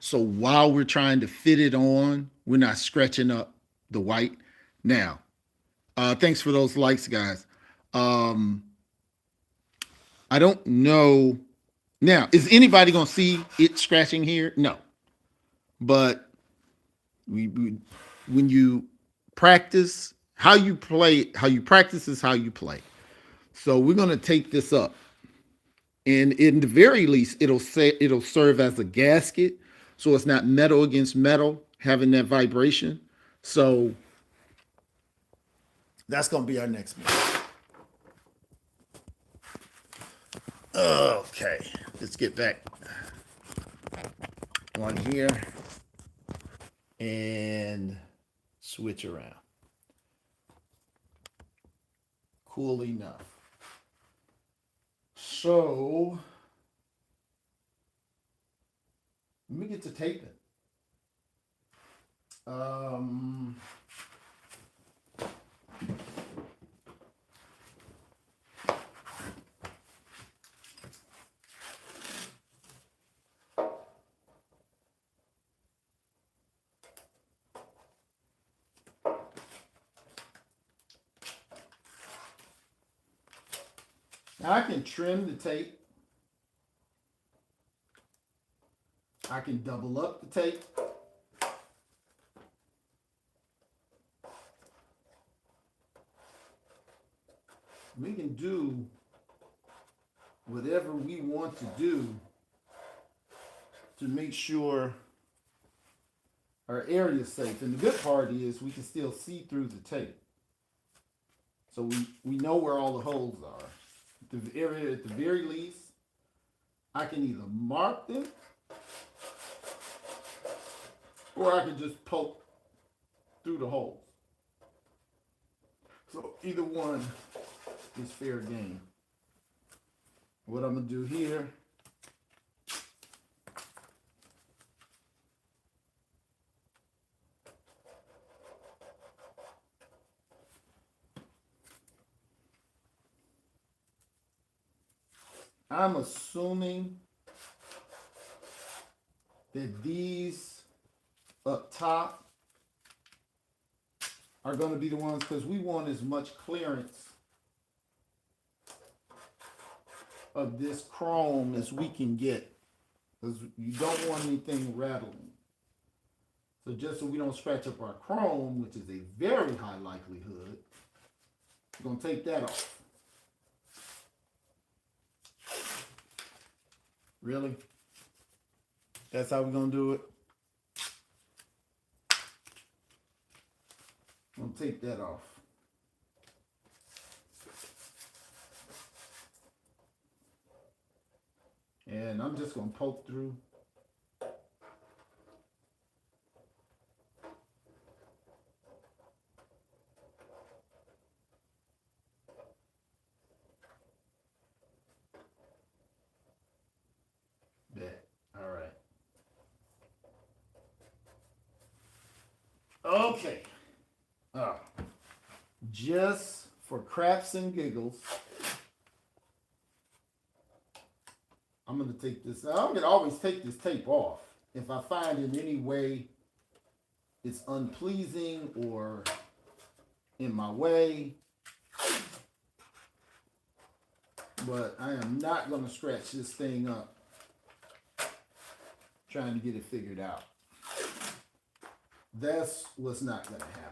So while we're trying to fit it on, we're not scratching up the white. Now, thanks for those likes, guys. Um, I don't know. Now, is anybody gonna see it scratching here? No. But we when you practice, how you practice is how you play. So we're gonna take this up, and in the very least, it'll serve as a gasket, so it's not metal against metal having that vibration. So that's gonna be our next move. Okay, let's get back on here and switch around. Cool enough. So let me get to taping. Now I can trim the tape. I can double up the tape. We can do whatever we want to do to make sure our area is safe. And the good part is we can still see through the tape. So we know where all the holes are. The area at the very least, I can either mark them or I can just poke through the holes. So either one is fair game. What I'm gonna do here, I'm assuming that these up top are going to be the ones because we want as much clearance of this chrome as we can get, because you don't want anything rattling. So just so we don't scratch up our chrome, which is a very high likelihood, we're going to take that off. Really? That's how we're going to do it? I'm going to take that off. And I'm just going to poke through. That. All right. Okay. Just for craps and giggles, I'm going to take this. I'm going to always take this tape off if I find in any way it's unpleasing or in my way. But I am not going to scratch this thing up trying to get it figured out. That's what's not going to happen.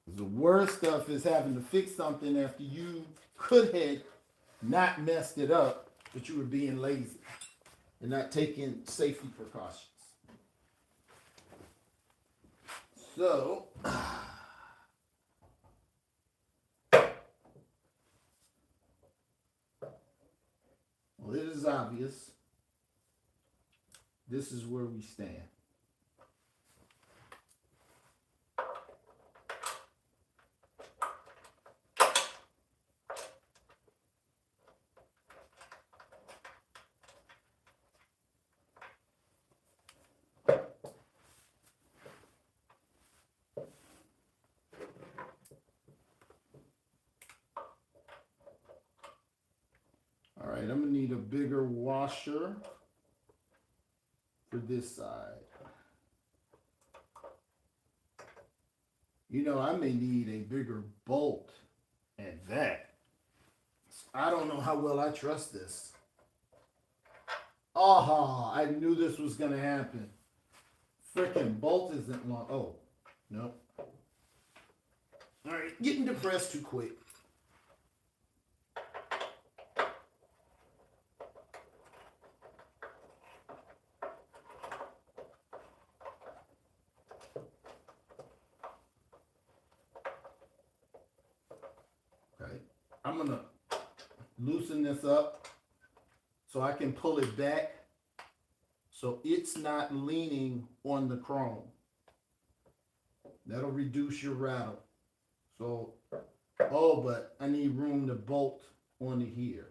The worst stuff is having to fix something after you could have not messed it up, but you were being lazy and not taking safety precautions. So, well, it is obvious. This is where we stand. All right, I'm gonna need a bigger washer for this side. You know, I may need a bigger bolt at that. I don't know how well I trust this. Oh, I knew this was gonna happen. Freaking bolt isn't long. Oh, no. All right, getting depressed too quick. Okay, I'm gonna loosen this up so I can pull it back so it's not leaning on the chrome. That'll reduce your rattle. So, oh, but I need room to bolt onto here.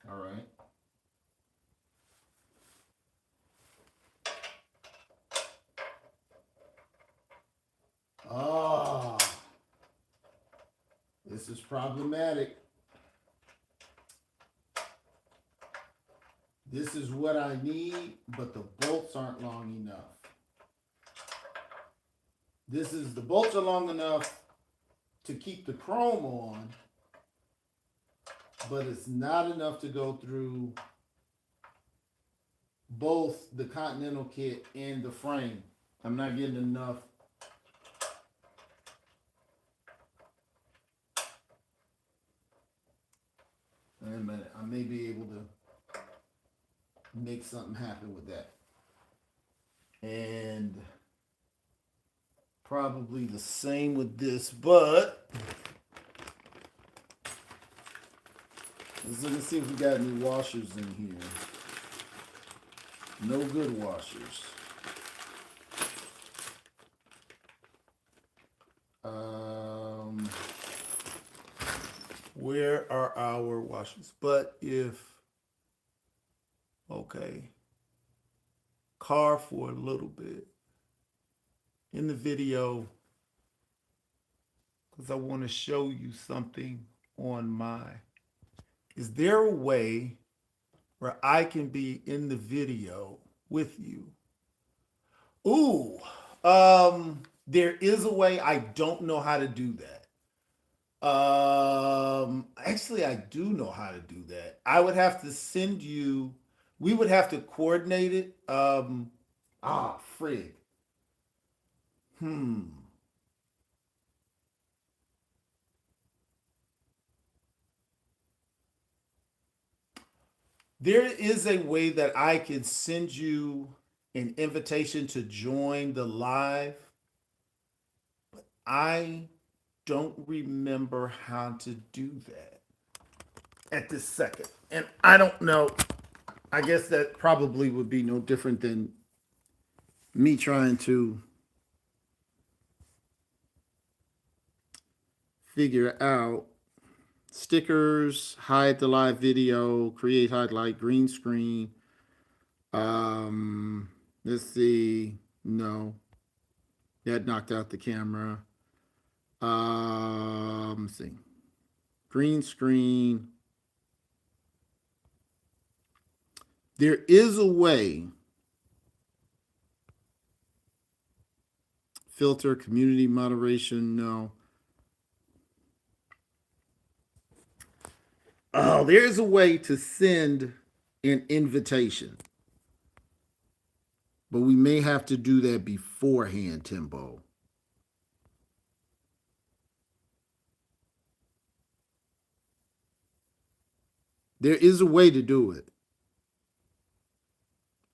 All right. Ah, this is problematic. This is what I need, but the bolts aren't long enough. The bolts are long enough to keep the chrome on, but it's not enough to go through both the Continental kit and the frame. I'm not getting enough. Wait a minute, I may be able to make something happen with that. And probably the same with this, but let's look and see if we got any washers in here. No good washers. Where are our washers? But if, okay, car for a little bit in the video, because I want to show you something on my, is there a way where I can be in the video with you? Ooh, there is a way. I don't know how to do that. Actually, I do know how to do that. I would have to send you, we would have to coordinate it. Frig. There is a way that I can send you an invitation to join the live, but I don't remember how to do that at this second. And I don't know. I guess that probably would be no different than me trying to figure out stickers, hide the live video, create highlight, green screen. Let's see. No, that knocked out the camera. Let's see. Green screen. There is a way. Filter, community moderation, no. Oh, there's a way to send an invitation. But we may have to do that beforehand, Timbo. There is a way to do it.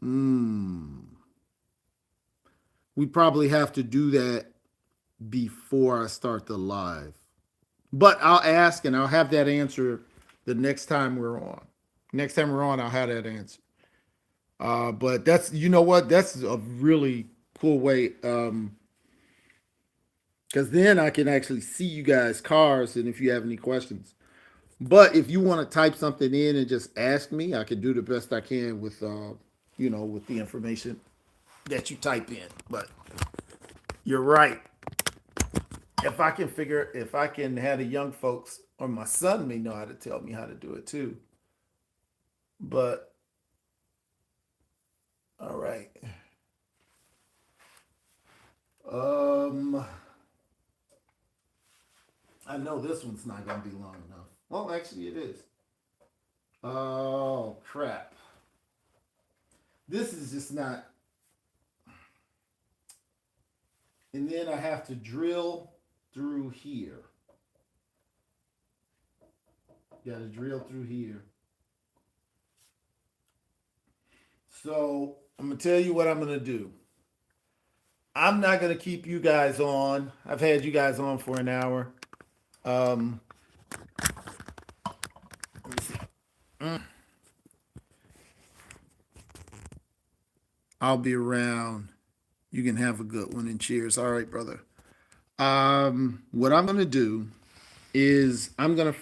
Mm. We probably have to do that before I start the live. But I'll ask and I'll have that answer the next time we're on. Next time we're on, I'll have that answer. But that's, you know what? That's a really cool way. Because then I can actually see you guys' cars and if you have any questions. But if you want to type something in and just ask me, I can do the best I can with, with the information that you type in. But you're right. If I can have the young folks, or my son may know how to tell me how to do it too. But all right. Um, I know this one's not gonna be long enough. Well, actually, it is. Oh crap! This is just not. And then I have to drill through here. Got to drill through here. So I'm gonna tell you what I'm gonna do. I'm not gonna keep you guys on. I've had you guys on for an hour. Um, let me see. I'll be around. You can have a good one and cheers. All right, brother. What I'm gonna do is I'm gonna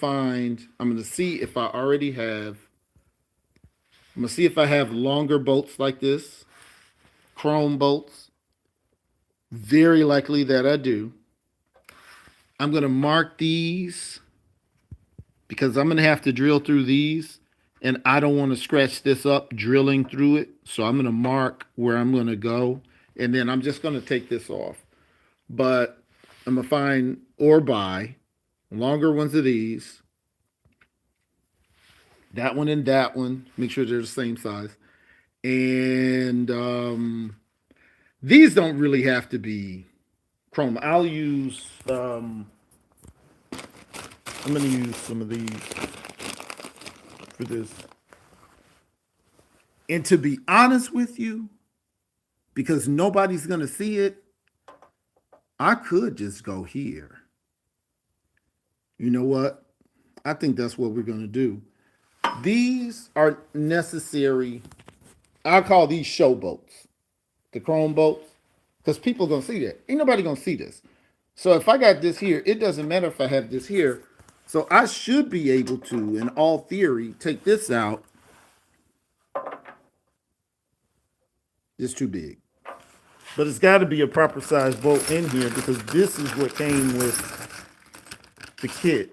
see if I already have. I'm gonna see if I have longer bolts like this, chrome bolts. Very likely that I do. I'm gonna mark these because I'm gonna have to drill through these, and I don't want to scratch this up drilling through it. So I'm gonna mark where I'm gonna go, and then I'm just gonna take this off. But I'm gonna find or buy longer ones of these, that one and that one. Make sure they're the same size. And these don't really have to be chrome. I'll use. I'm gonna use some of these for this. And to be honest with you, because nobody's gonna see it, I could just go here. You know what? I think that's what we're gonna do. These are necessary. I call these show bolts, the chrome bolts, because people are gonna see that. Ain't nobody gonna see this. So if I got this here, it doesn't matter if I have this here. So I should be able to, in all theory, take this out. It's too big. But it's got to be a proper size bolt in here because this is what came with the kit.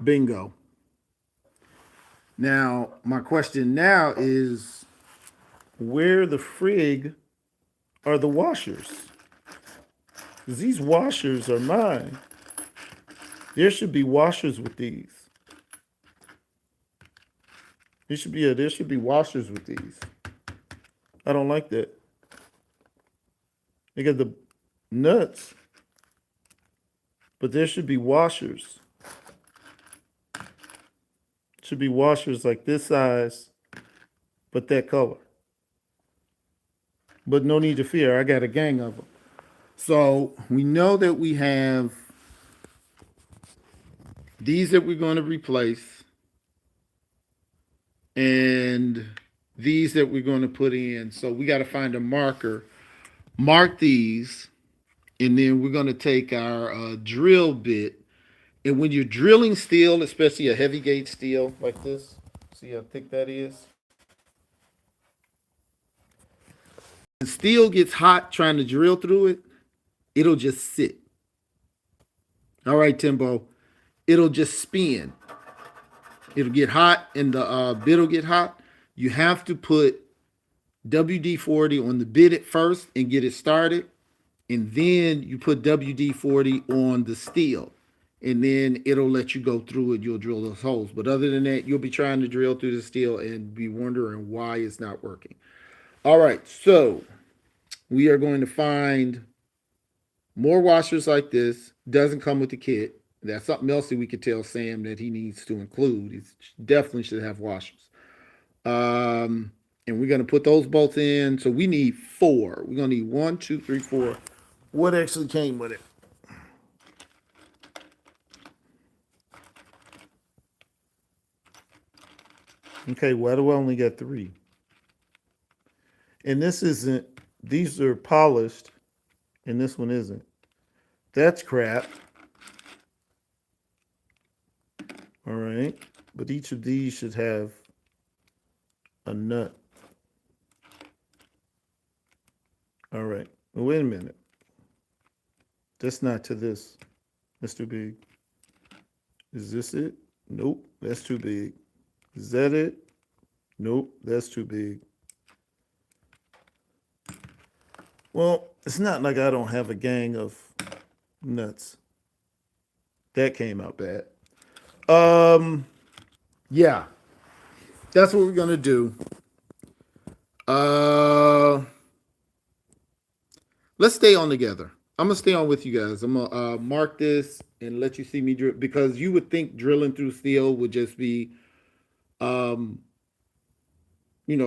Bingo. Now, my question now is where the frig are the washers? Because these washers are mine. There should be washers with these. There should be washers with these. I don't like that. They got the nuts, but there should be washers. Should be washers like this size, but that color. But no need to fear, I got a gang of them. So we know that we have these that we're going to replace and these that we're going to put in. So we got to find a marker, mark these, and then we're going to take our drill bit. And when you're drilling steel, especially a heavy gauge steel like this, see how thick that is? When steel gets hot trying to drill through it, it'll just sit. All right, Timbo. It'll just spin. It'll get hot and the bit will get hot. You have to put WD-40 on the bit at first and get it started. And then you put WD-40 on the steel. And then it'll let you go through it. You'll drill those holes. But other than that, you'll be trying to drill through the steel and be wondering why it's not working. All right, so we are going to find More washers like this. Doesn't come with the kit. That's something else that we could tell Sam that he needs to include. He definitely should have washers. Um, and we're gonna put those bolts in. So we need four. We're gonna need one, two, three, four. What actually came with it? Okay, why do I only get three? And this isn't. These are polished, and this one isn't. That's crap. All right, but each of these should have a nut. All right. Well, wait a minute. That's not to this. That's too big. Is this it? Nope. That's too big. Is that it? Nope. That's too big. Well, it's not like I don't have a gang of nuts. That came out bad. Yeah. That's what we're gonna do. Uh let's stay on together. I'm gonna stay on with you guys. I'm gonna mark this and let you see me drill because you would think drilling through steel would just be um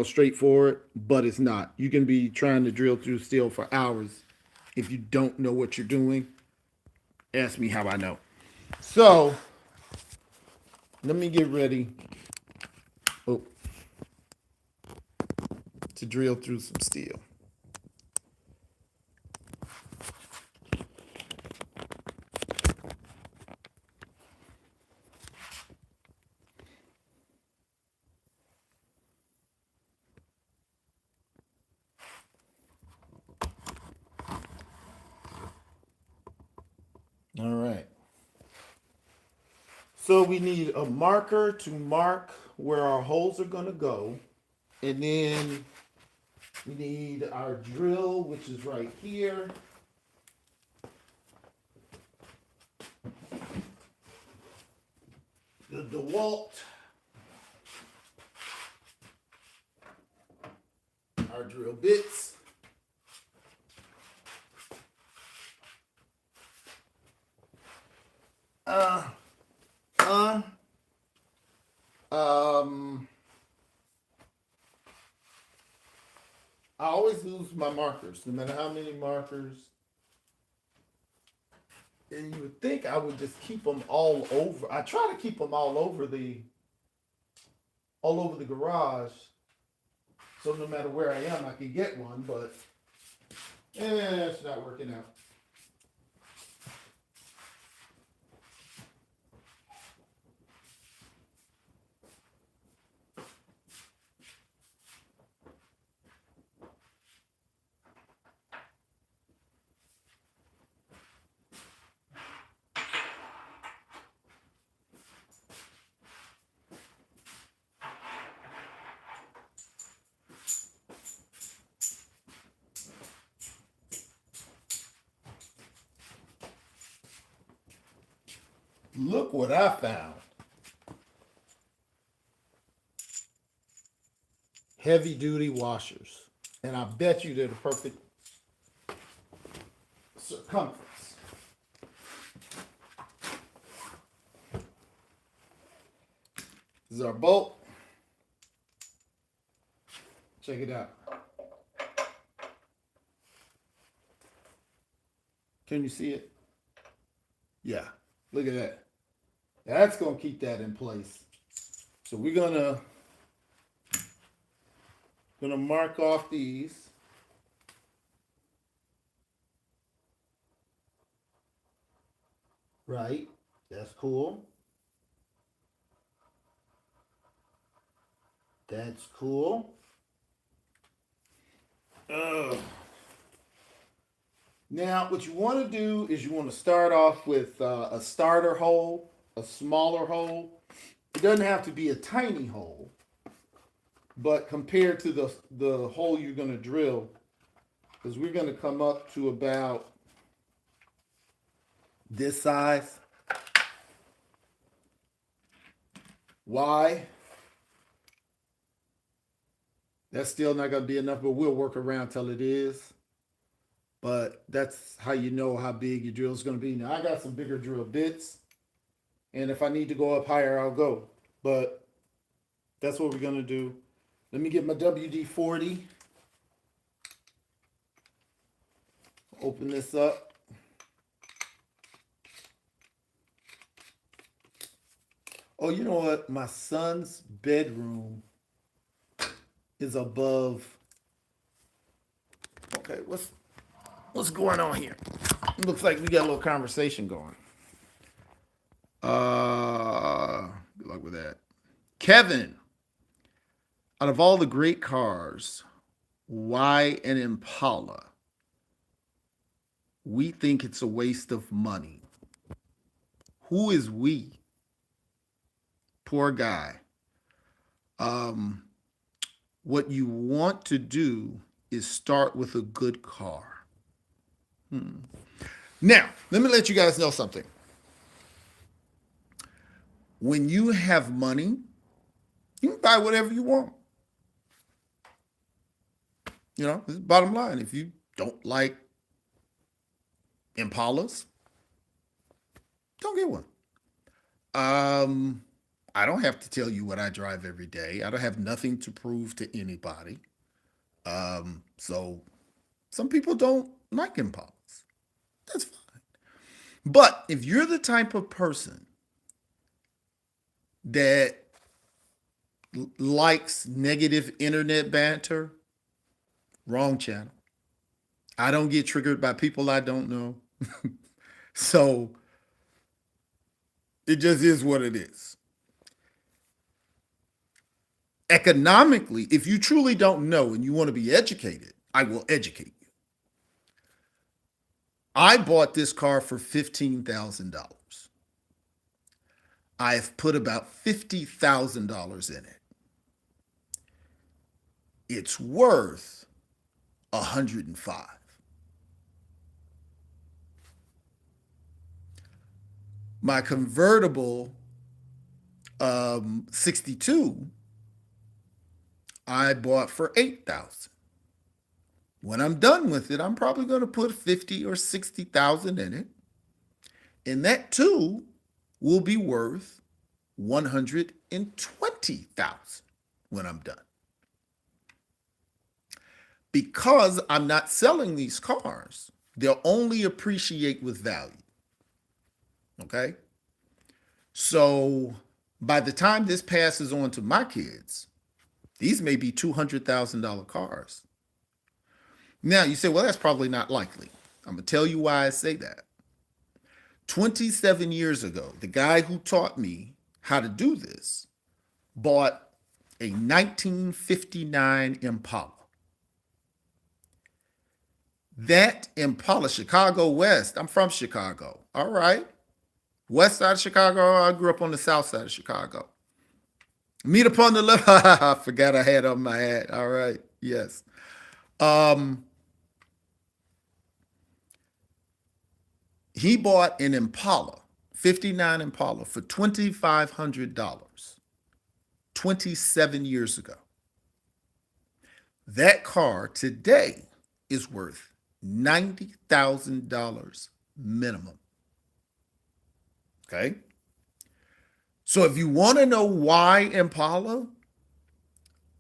straightforward, but it's not. You can be trying to drill through steel for hours if you don't know what you're doing. Ask me how I know. So let me get ready oh, to drill through some steel. All right. So we need a marker to mark where our holes are going to go. And then we need our drill, which is right here. The DeWalt. Our drill bits. Uh, uh, um, I always lose my markers, no matter how many markers. And you would think I would just keep them all over. I try to keep them all over the garage, so no matter where I am, I can get one. But it's not working out. Look what I found. Heavy duty washers. And I bet you they're the perfect circumference. This is our bolt. Check it out. Can you see it? Yeah. Look at that. That's going to keep that in place. So we're gonna mark off these. Right. That's cool. That's cool. Ugh. Now, what you want to do is you want to start off with a starter hole, a smaller hole. It doesn't have to be a tiny hole, but compared to the hole you're going to drill, because we're going to come up to about this size. Why? That's still not going to be enough, but we'll work around till it is. but that's how you know how big your drill is going to be. Now I got some bigger drill bits, and if I need to go up higher, I'll go. But that's what we're going to do. Let me get my WD-40. Open this up. Oh, you know what? My son's bedroom is above. Okay, what's going on here? Looks like we got a little conversation going. Good luck with that. Kevin, out of all the great cars, why an Impala? We think it's a waste of money. Who is we? Poor guy. Um, what you want to do is start with a good car. Now, let me let you guys know something. When you have money, you can buy whatever you want. You know, this is the bottom line. If you don't like Impalas, don't get one. I don't have to tell you what I drive every day. I don't have nothing to prove to anybody. So some people don't like Impalas. That's fine. But if you're the type of person that likes negative internet banter, wrong channel. I don't get triggered by people I don't know. So it just is what it is. Economically, if you truly don't know and you want to be educated, I will educate you. I bought this car for $15,000. I've put about $50,000 in it. It's worth 105. My convertible 62 I bought for 8,000. When I'm done with it, I'm probably going to put 50 or 60,000 in it. And that too will be worth 120,000 when I'm done. Because I'm not selling these cars, they'll only appreciate with value. Okay? So by the time this passes on to my kids, these may be $200,000 cars. Now you say, well, that's probably not likely. I'm going to tell you why I say that. 27 years ago, the guy who taught me how to do this bought a 1959 Impala. That Impala, Chicago West, I'm from Chicago. All right. West side of Chicago, I grew up on the south side of Chicago. Meet upon the left. I forgot I had on my hat. All right. Yes. He bought an Impala, 59 Impala, for $2,500 27 years ago. That car today is worth $90,000 minimum. Okay? So if you want to know why Impala,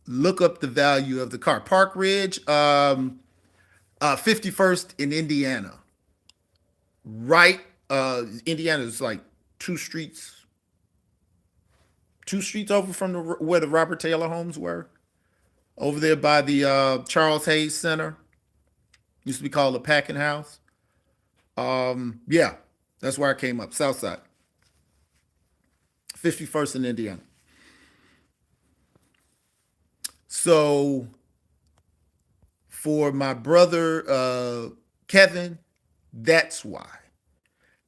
look up the value of the car. Park Ridge, 51st in Indiana. Right, Indiana is like two streets over from where the Robert Taylor homes were. Over there by the Charles Hayes Center. Used to be called the Packing House. Yeah, that's where I came up, South Side. 51st in Indiana. So for my brother Kevin, that's why.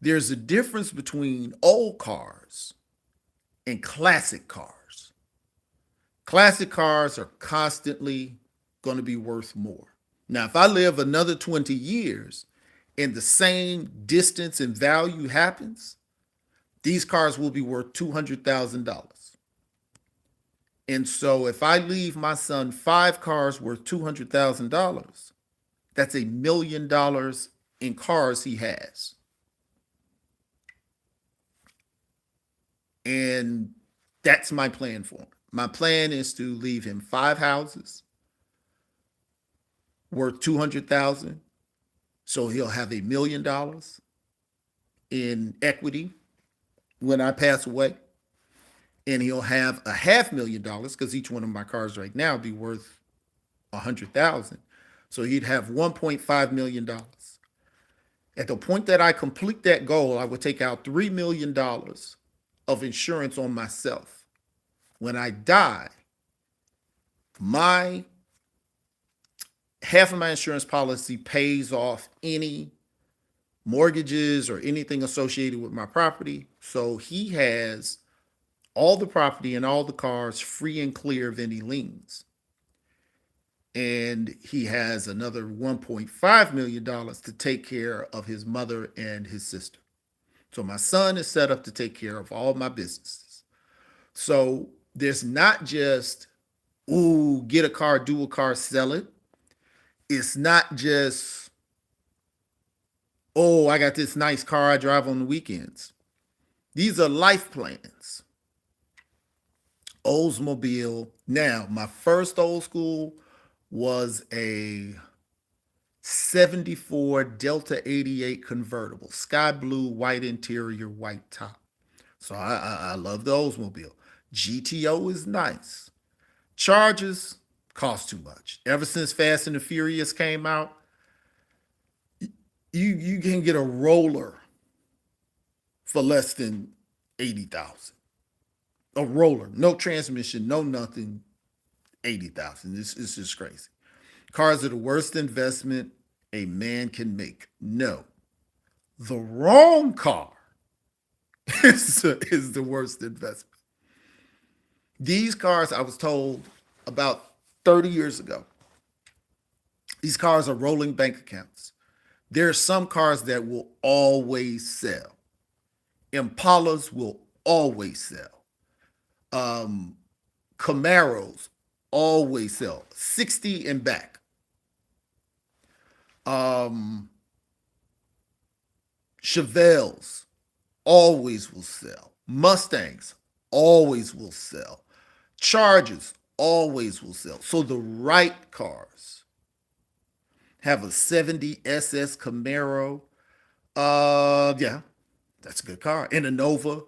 There's a difference between old cars and classic cars. Classic cars are constantly going to be worth more. Now, if I live another 20 years and the same distance and value happens, these cars will be worth $200,000. And so if I leave my son 5 cars worth $200,000, That's $1 million in cars he has. And that's my plan for him. My plan is to leave him 5 houses worth 200,000. So he'll have $1 million in equity when I pass away. And he'll have $500,000 because each one of my cars right now be worth 100,000. So he'd have $1.5 million. At the point that I complete that goal, I would take out $3 million of insurance on myself. When I die, my half of my insurance policy pays off any mortgages or anything associated with my property. So he has all the property and all the cars free and clear of any liens. And he has another $1.5 million to take care of his mother and his sister. So my son is set up to take care of all my businesses. So there's not just, ooh, get a car, do a car, sell it. It's not just, oh, I got this nice car I drive on the weekends. These are life plans. Oldsmobile. Now, my first old school was a 74 Delta 88 convertible, sky blue, white interior, white top. So I love the Oldsmobile. GTO is nice. Chargers cost too much. Ever since Fast and the Furious came out, you can get a roller for less than 80,000. A roller, no transmission, no nothing, 80,000. It's just crazy. Cars are the worst investment a man can make. No, the wrong car is the worst investment. These cars, I was told about 30 years ago, these cars are rolling bank accounts. There are some cars that will always sell. Impalas will always sell. Um, Camaros always sell. 60 and back. Chevelles always will sell. Mustangs always will sell. Chargers always will sell. So the right cars have a 70 SS Camaro. Yeah, that's a good car. And a Nova.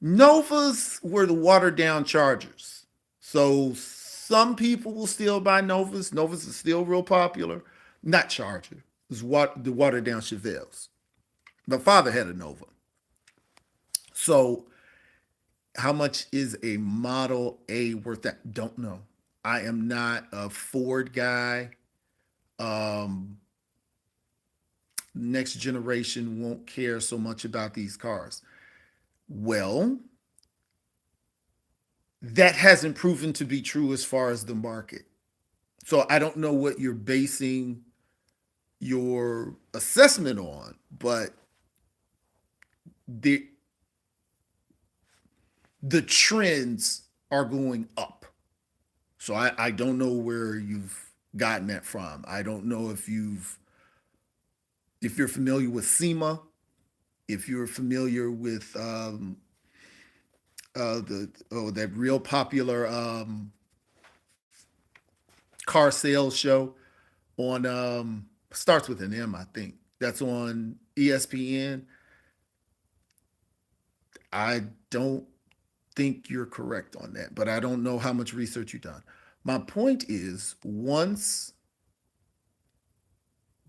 Novas were the watered down Chargers. So some people will still buy Novas. Novas are still real popular. Not Charger. It's what the watered down Chevelles. My father had a Nova. So how much is a Model A worth? That don't know. I am not a Ford guy. Um, Next generation won't care so much about these cars. Well, that hasn't proven to be true as far as the market. So I don't know what you're basing your assessment on, but the the trends are going up. So I don't know where you've gotten that from. I don't know if you're familiar with SEMA, if you're familiar with the that real popular car sales show on starts with an M, I think. That's on ESPN. I don't think you're correct on that, but I don't know how much research you've done. My point is, once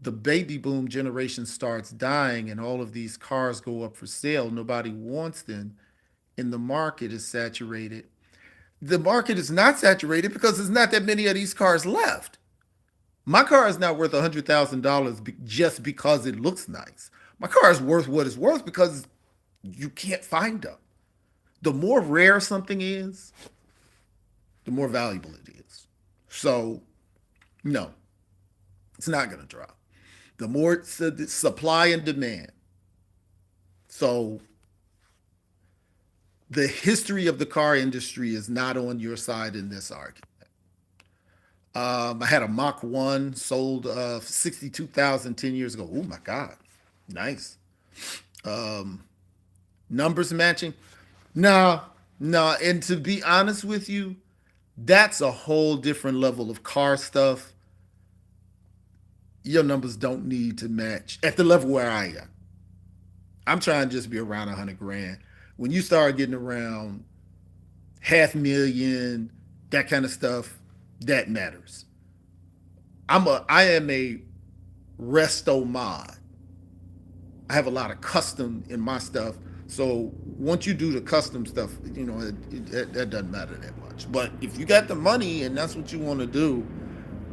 the baby boom generation starts dying and all of these cars go up for sale, nobody wants them, and the market is saturated. The market is not saturated because there's not that many of these cars left. My car is not worth $100,000 just because it looks nice. My car is worth what it's worth because you can't find them. The more rare something is, the more valuable it is. So, no, it's not going to drop. The more supply and demand. So, the history of the car industry is not on your side in this argument. I had a Mach 1 sold 62,000 10 years ago. Oh my God. Nice. Numbers matching? Nah, nah. And to be honest with you, that's a whole different level of car stuff. Your numbers don't need to match at the level where I am. I'm trying to just be around 100 grand. When you start getting around half million, that kind of stuff, that matters. I am a resto mod. I have a lot of custom in my stuff. So once you do the custom stuff, that doesn't matter that much. But if you got the money and that's what you want to do,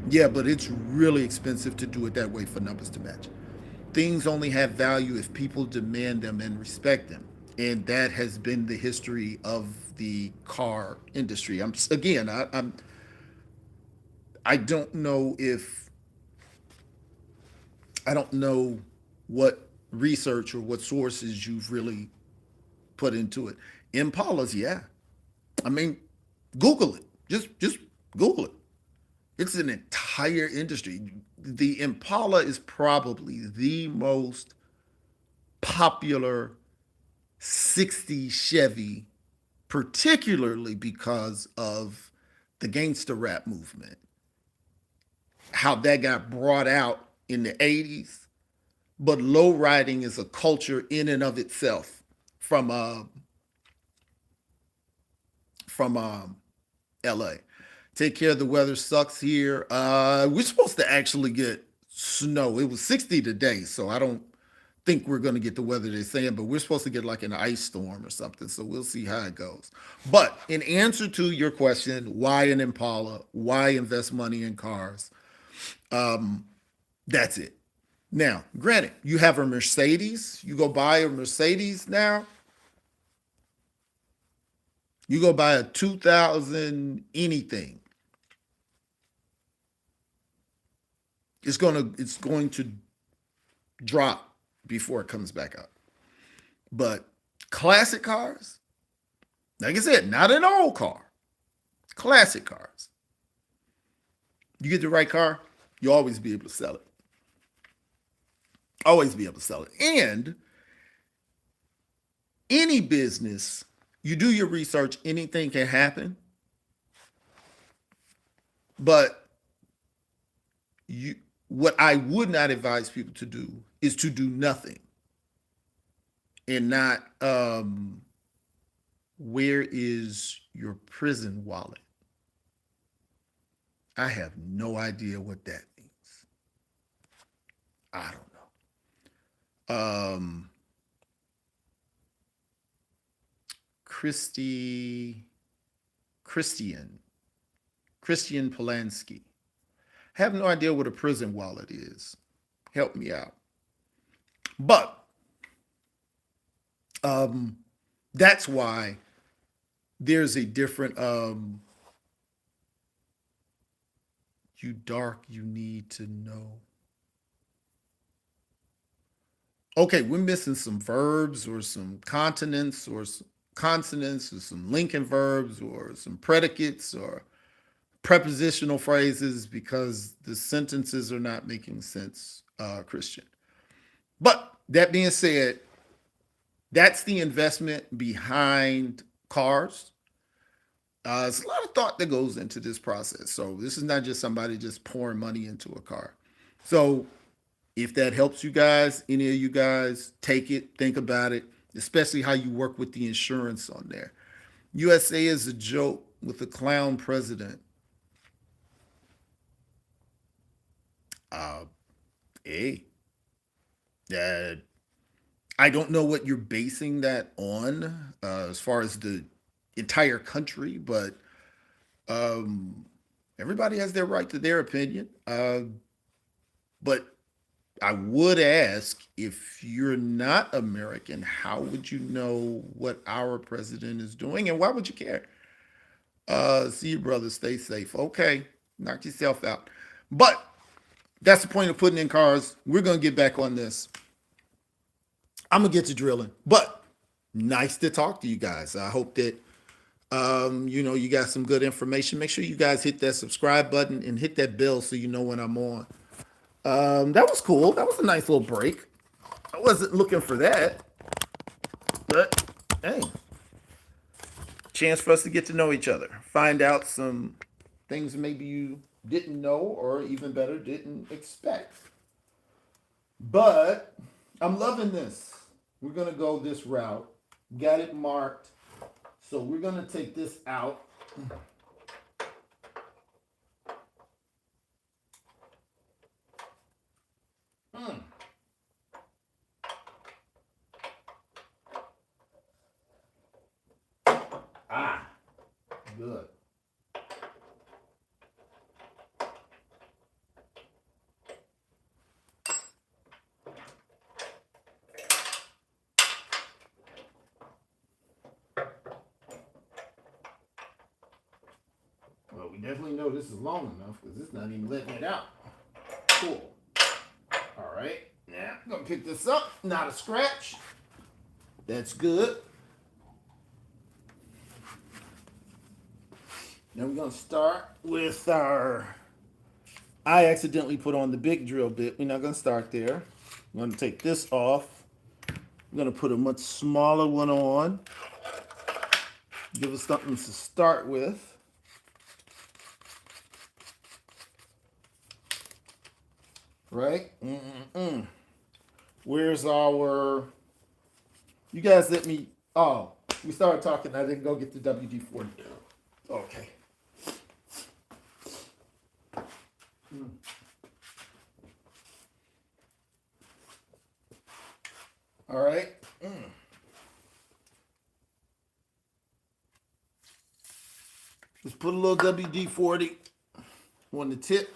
yeah, but it's really expensive to do it that way for numbers to match. Things only have value if people demand them and respect them. And that has been the history of the car industry. I don't know if I don't know what research or what sources you've really put into it. Impalas, yeah. I mean, Google it. Just Google it. It's an entire industry. The Impala is probably the most popular 60 Chevy, particularly because of the gangster rap movement. How that got brought out in the 80s. But low riding is a culture in and of itself from LA. Take care, the weather sucks here. We're supposed to actually get snow. It was 60 today, so I don't think we're going to get the weather they're saying, but we're supposed to get like an ice storm or something, so we'll see how it goes. But in answer to your question, why an Impala? Why invest money in cars? That's it. Now, granted, you have a Mercedes. You go buy a Mercedes now. You go buy a 2000 anything. It's going to drop before it comes back up. But classic cars, like I said, not an old car. Classic cars. You get the right car, you'll always be able to sell it. Always be able to sell it. And any business, you do your research, anything can happen. But you what I would not advise people to do is to do nothing and not where is your prison wallet? I have no idea what that means. I don't know. Christy Christian Christian Polanski. Have no idea what a prison wallet is. Help me out. But um, that's why there's a different you dark you need to know. Okay, we're missing some verbs or some continents or some consonants or some linking verbs or some predicates or prepositional phrases because the sentences are not making sense, Christian. But that being said, that's the investment behind cars. There's a lot of thought that goes into this process. So this is not just somebody just pouring money into a car. So if that helps you guys, any of you guys, take it, think about it, especially how you work with the insurance on there. USA is a joke with a clown president. Uh, hey, uh, I don't know what you're basing that on as far as the entire country, but um, everybody has their right to their opinion. But I would ask if you're not American, how would you know what our president is doing and why would you care? See you, brother. Stay safe. Okay, knock yourself out. But that's the point of putting in cars. We're going to get back on this. I'm going to get to drilling. But nice to talk to you guys. I hope that You got some good information. Make sure you guys hit that subscribe button and hit that bell so you know when I'm on. That was cool. That was a nice little break. I wasn't looking for that, but hey, chance for us to get to know each other, find out some things maybe you didn't know, or even better, didn't expect. But I'm loving this. We're gonna go this route. Got it marked. So we're gonna take this out. Mm. Ah, good. Well, we definitely know this is long enough because it's not even letting it out. Cool. All right. Now I'm gonna pick this up. Not a scratch. That's good. Now we're gonna start with our. I accidentally put on the big drill bit. We're not gonna start there. I'm gonna take this off. I'm gonna put a much smaller one on. Give us something to start with. Right? Mm-mm-mm. Where's our? You guys let me. Oh, we started talking. I didn't go get the WD-40. Okay. All right. Let's put a little WD-40 on the tip.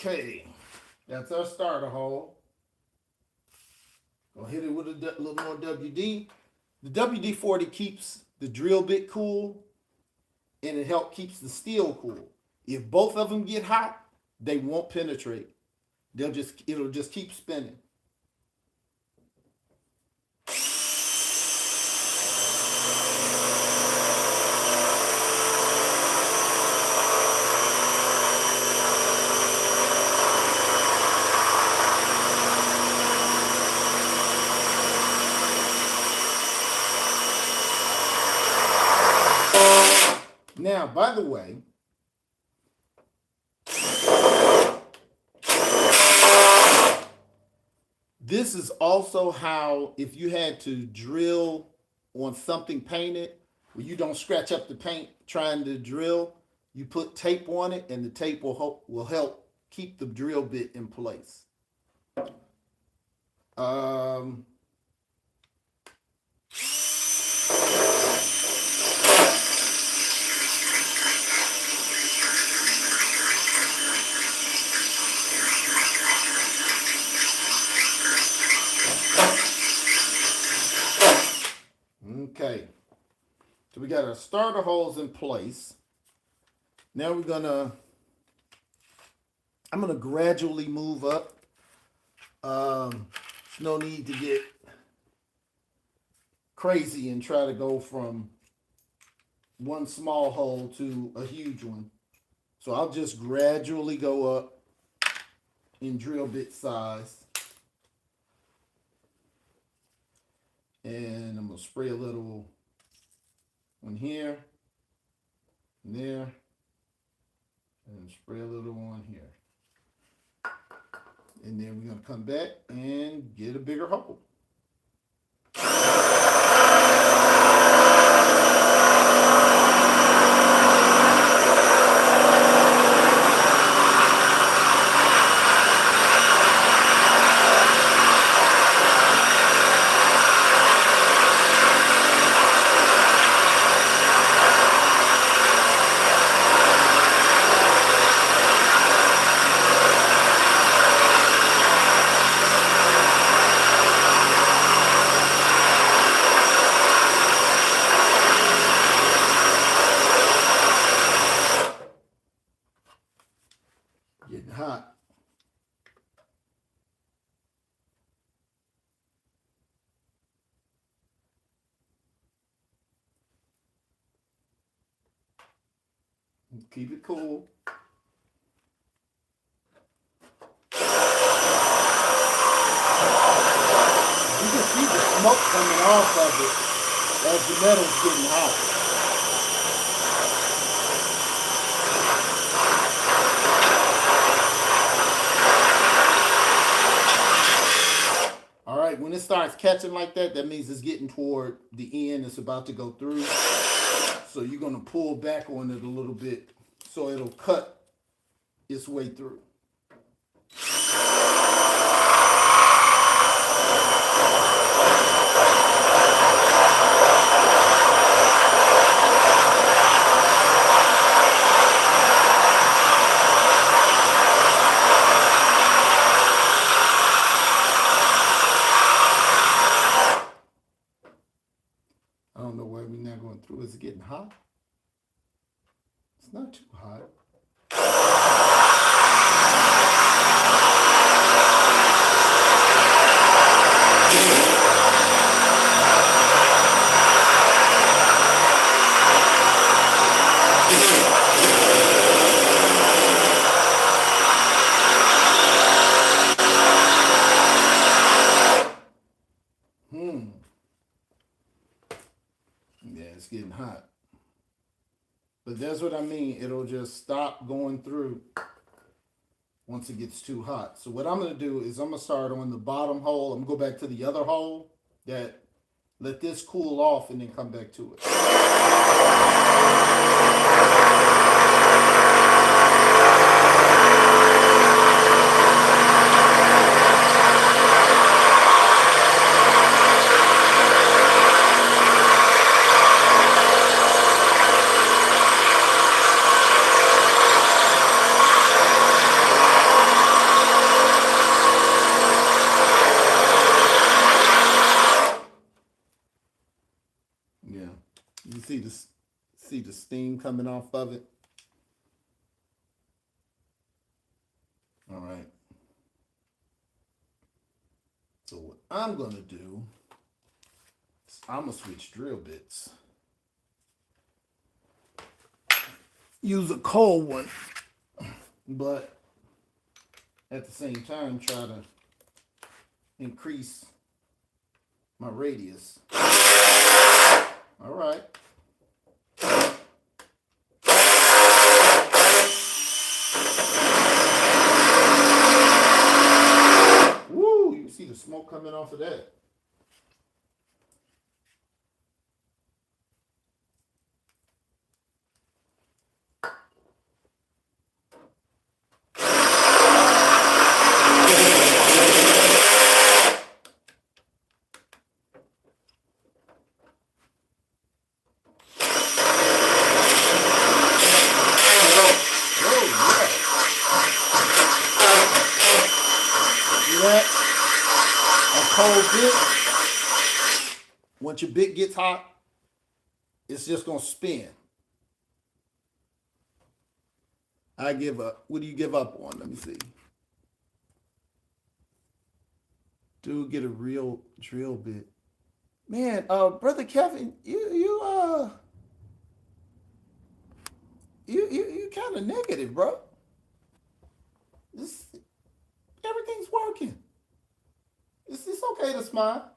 Okay, that's our starter hole. Gonna hit it with a little more WD. The WD-40 keeps the drill bit cool, and it helps keeps the steel cool. If both of them get hot, they won't penetrate. It'll just keep spinning. Now, by the way, this is also how, if you had to drill on something painted, where you don't scratch up the paint trying to drill, you put tape on it, and the tape will help keep the drill bit in place. Um, okay, so we got our starter holes in place. Now I'm gonna gradually move up. No need to get crazy and try to go from one small hole to a huge one. So I'll just gradually go up in drill bit size. And I'm gonna spray a little on here, and there, and spray a little on here. And then we're going to come back and get a bigger hole. Getting hot. Keep it cool. You can see the smoke coming off of it as the metal's getting hot. All right, when it starts catching like that, that means it's getting toward the end. It's about to go through. So you're going to pull back on it a little bit so it'll cut its way through. I don't know why we're not going through. Is it getting hot? It's not too hot. Yeah, it's getting hot. But that's what I mean. It'll just stop going through once it gets too hot. So what I'm going to do is I'm going to start on the bottom hole. I'm going to go back to the other hole. That let this cool off and then come back to it. You see the steam coming off of it. All right. So what I'm going to do is I'm going to switch drill bits. Use a cold one, but at the same time try to increase my radius. All right. Woo, you can see the smoke coming off of that. Cold bit, once your bit gets hot, it's just going to spin. I give up. What do you give up on? Let me see. Dude, get a real drill bit. Man, brother Kevin, you kind of negative, bro. Everything's working. It's okay to smile.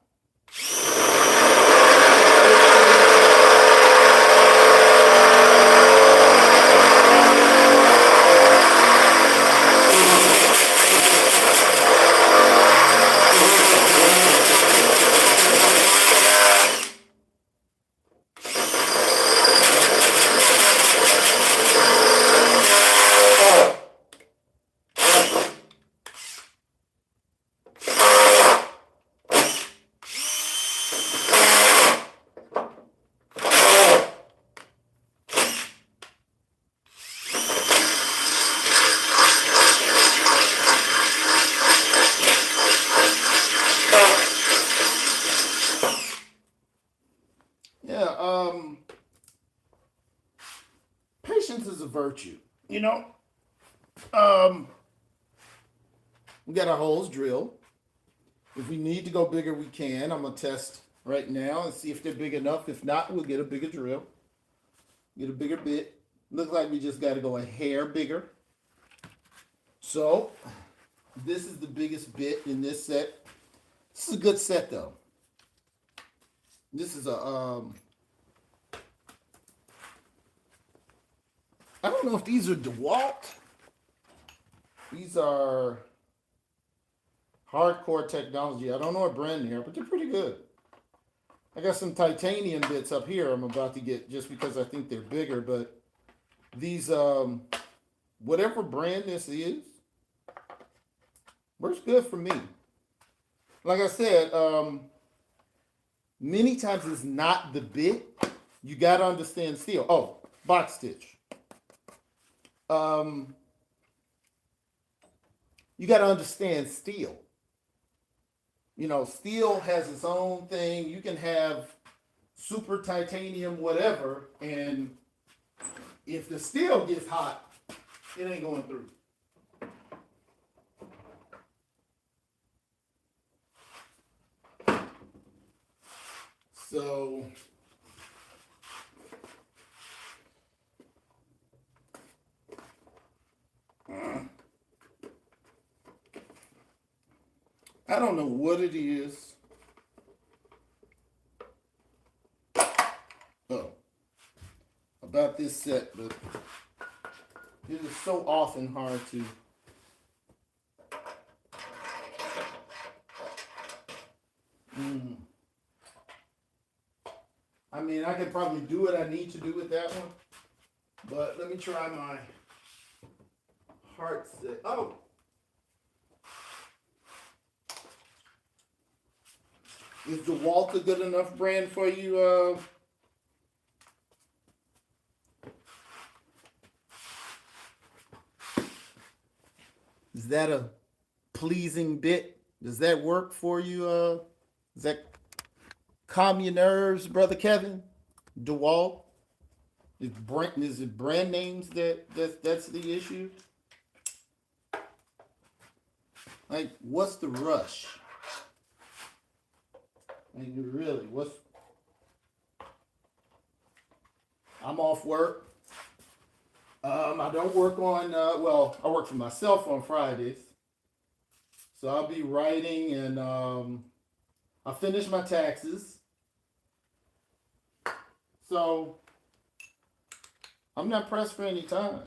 virtue. You know, um, we got our holes drilled. If we need to go bigger, we can. I'm gonna test right now and see if they're big enough. If not, we'll get a bigger drill, get a bigger bit. Looks like we just got to go a hair bigger. So this is the biggest bit in this set. This is a good set though. This is a I don't know if these are DeWalt. These are hardcore technology. I don't know what brand they are, but they're pretty good. I got some titanium bits up here I'm about to get just because I think they're bigger, but these whatever brand this is works good for me. Like I said, many times it's not the bit. You got to understand steel. Oh, box stitch. You got to understand steel. You know, steel has its own thing. You can have super titanium, whatever, and if the steel gets hot, it ain't going through. So I don't know what it is. Oh, about this set, but it is so often hard to. I mean, I could probably do what I need to do with that one, but let me try my heart set. Oh. Is DeWalt a good enough brand for you? Is that a pleasing bit? Does that work for you? Does that calm your nerves, Brother Kevin? DeWalt? Is it brand names that's the issue? Like, what's the rush? I mean, really, I'm off work. I don't work on, I work for myself on Fridays. So I'll be writing and I'll finish my taxes. So I'm not pressed for any time.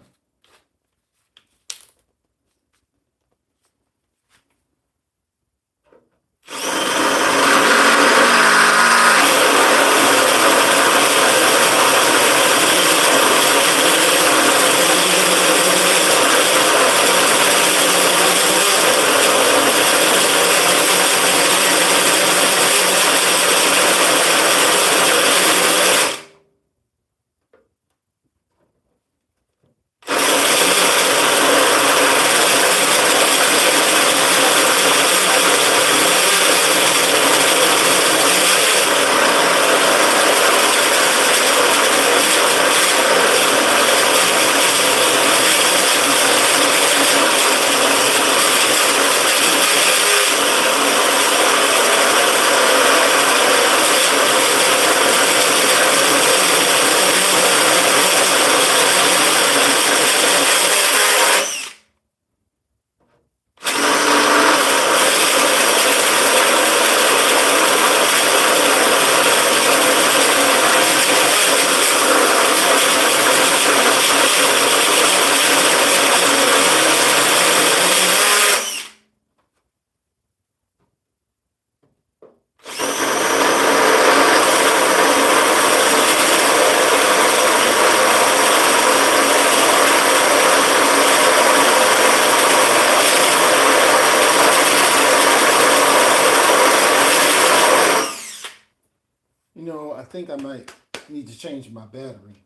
I think I might need to change my battery.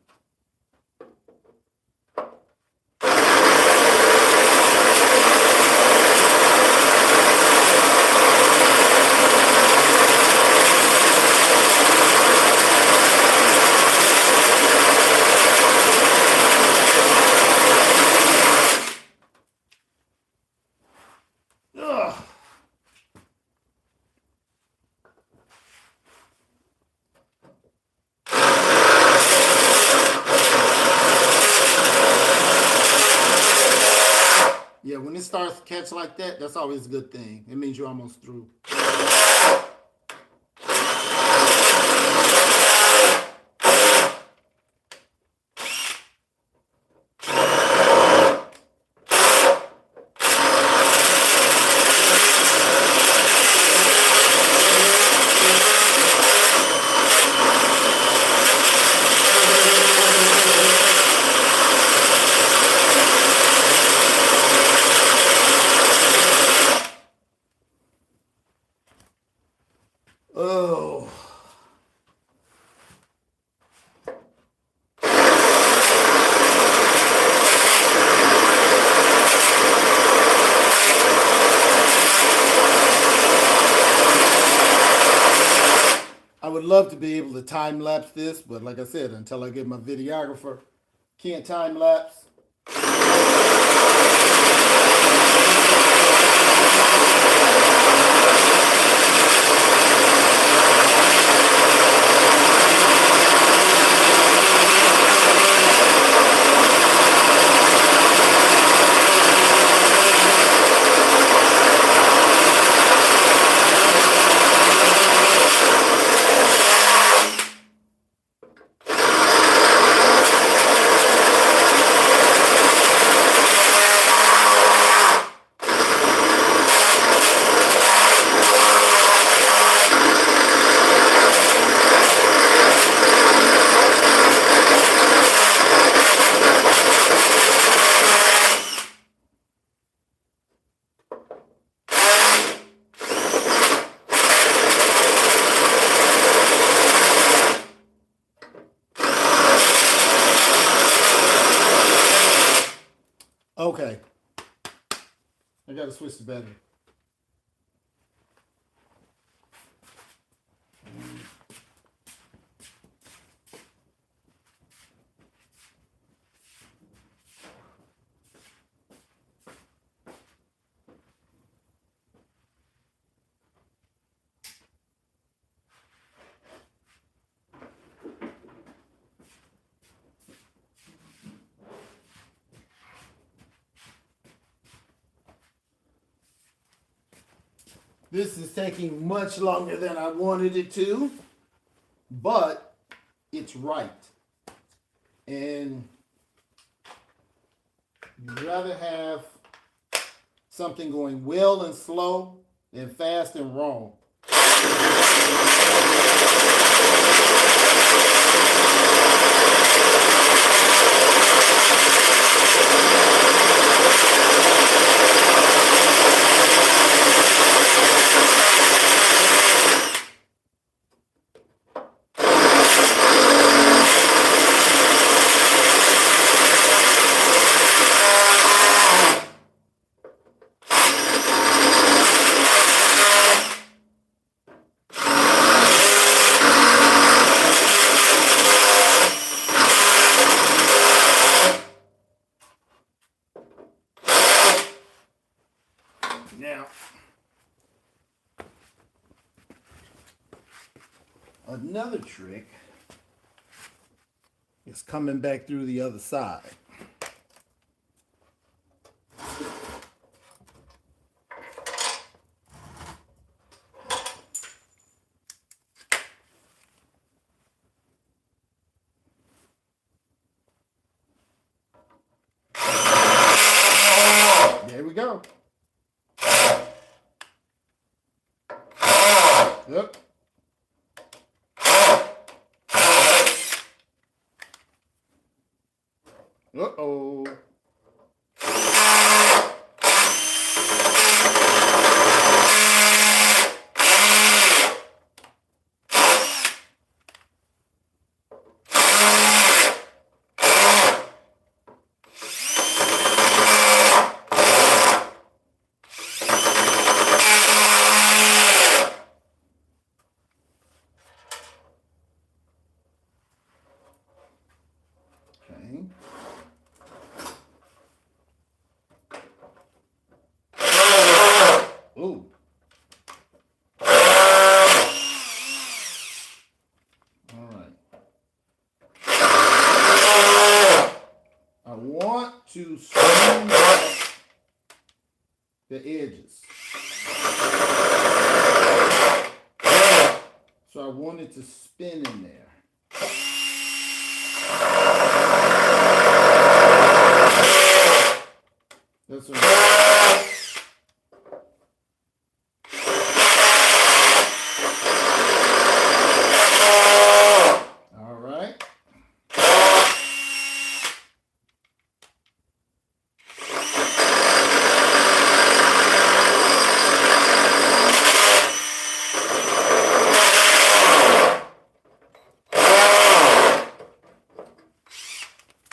scratch like that, that's always a good thing. It means you're almost through. Oh. I would love to be able to time lapse this, but like I said, until I get my videographer, can't time lapse. Okay. I gotta switch the battery. This is taking much longer than I wanted it to, but it's right. And you'd rather have something going well and slow than fast and wrong. Now, another trick is coming back through the other side. There we go. Yep. Uh-oh. Okay. Ooh. All right. I want to smooth out the edges. So I wanted to spin in there. That's what all right.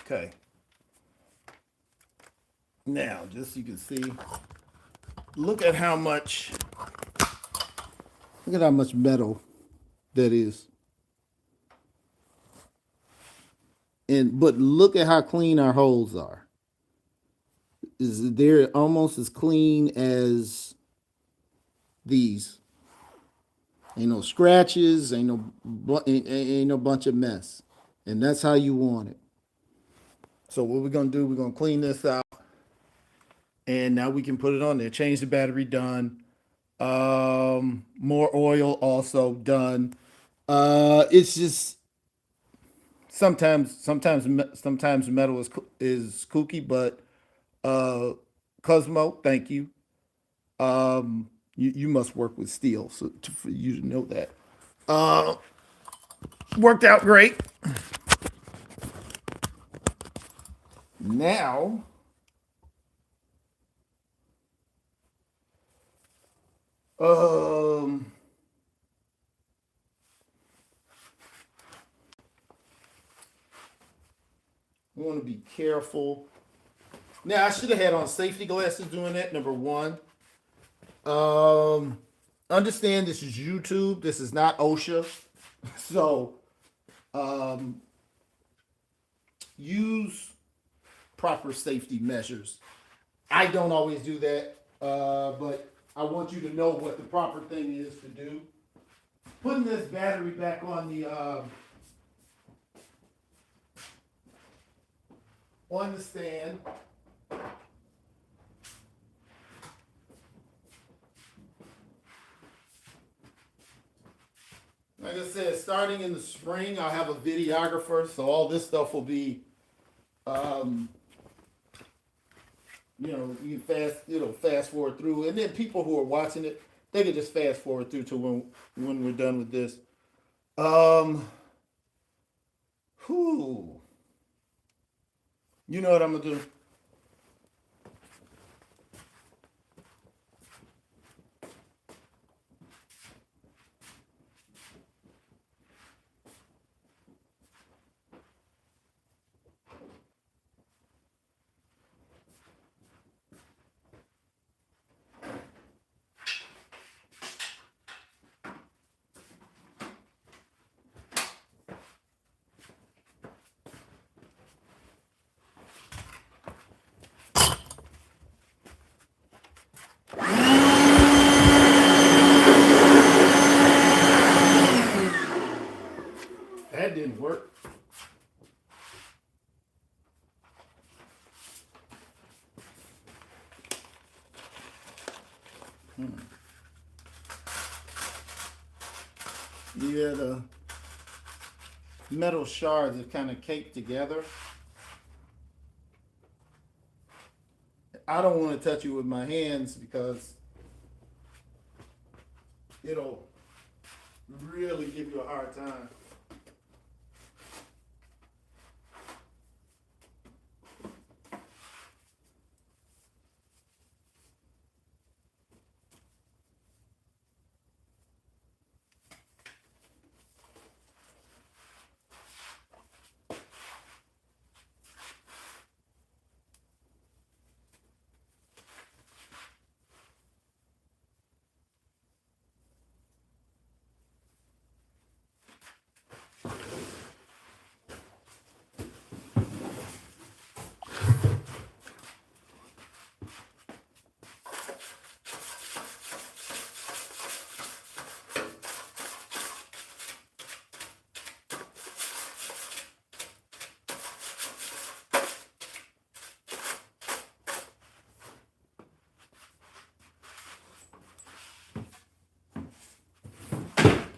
Okay. Now, just so you can see, look at how much metal that is. And but look at how clean our holes are. They're almost as clean as these. Ain't no scratches, ain't no bunch of mess. And that's how you want it. So what we're gonna do, we're gonna clean this out, and now we can put it on there. Change the battery, done. More oil, also done. It's just sometimes metal is kooky, but Cosmo, thank you. You must work with steel, so for you to know that. Uh, Worked out great. Now, um, I want to be careful. Now, I should have had on safety glasses doing that. Number one. Um, Understand this is YouTube. This is not OSHA. So, um, use proper safety measures. I don't always do that, but I want you to know what the proper thing is to do. Putting this battery back on the stand. Like I said, starting in the spring, I'll have a videographer, so all this stuff will be, um, you can fast forward through, and then people who are watching it, they can just fast forward through to when we're done with this. Um, whew. You know what I'm gonna do? That didn't work. Yeah, the metal shards are kind of caked together. I don't want to touch it with my hands because it'll really give you a hard time.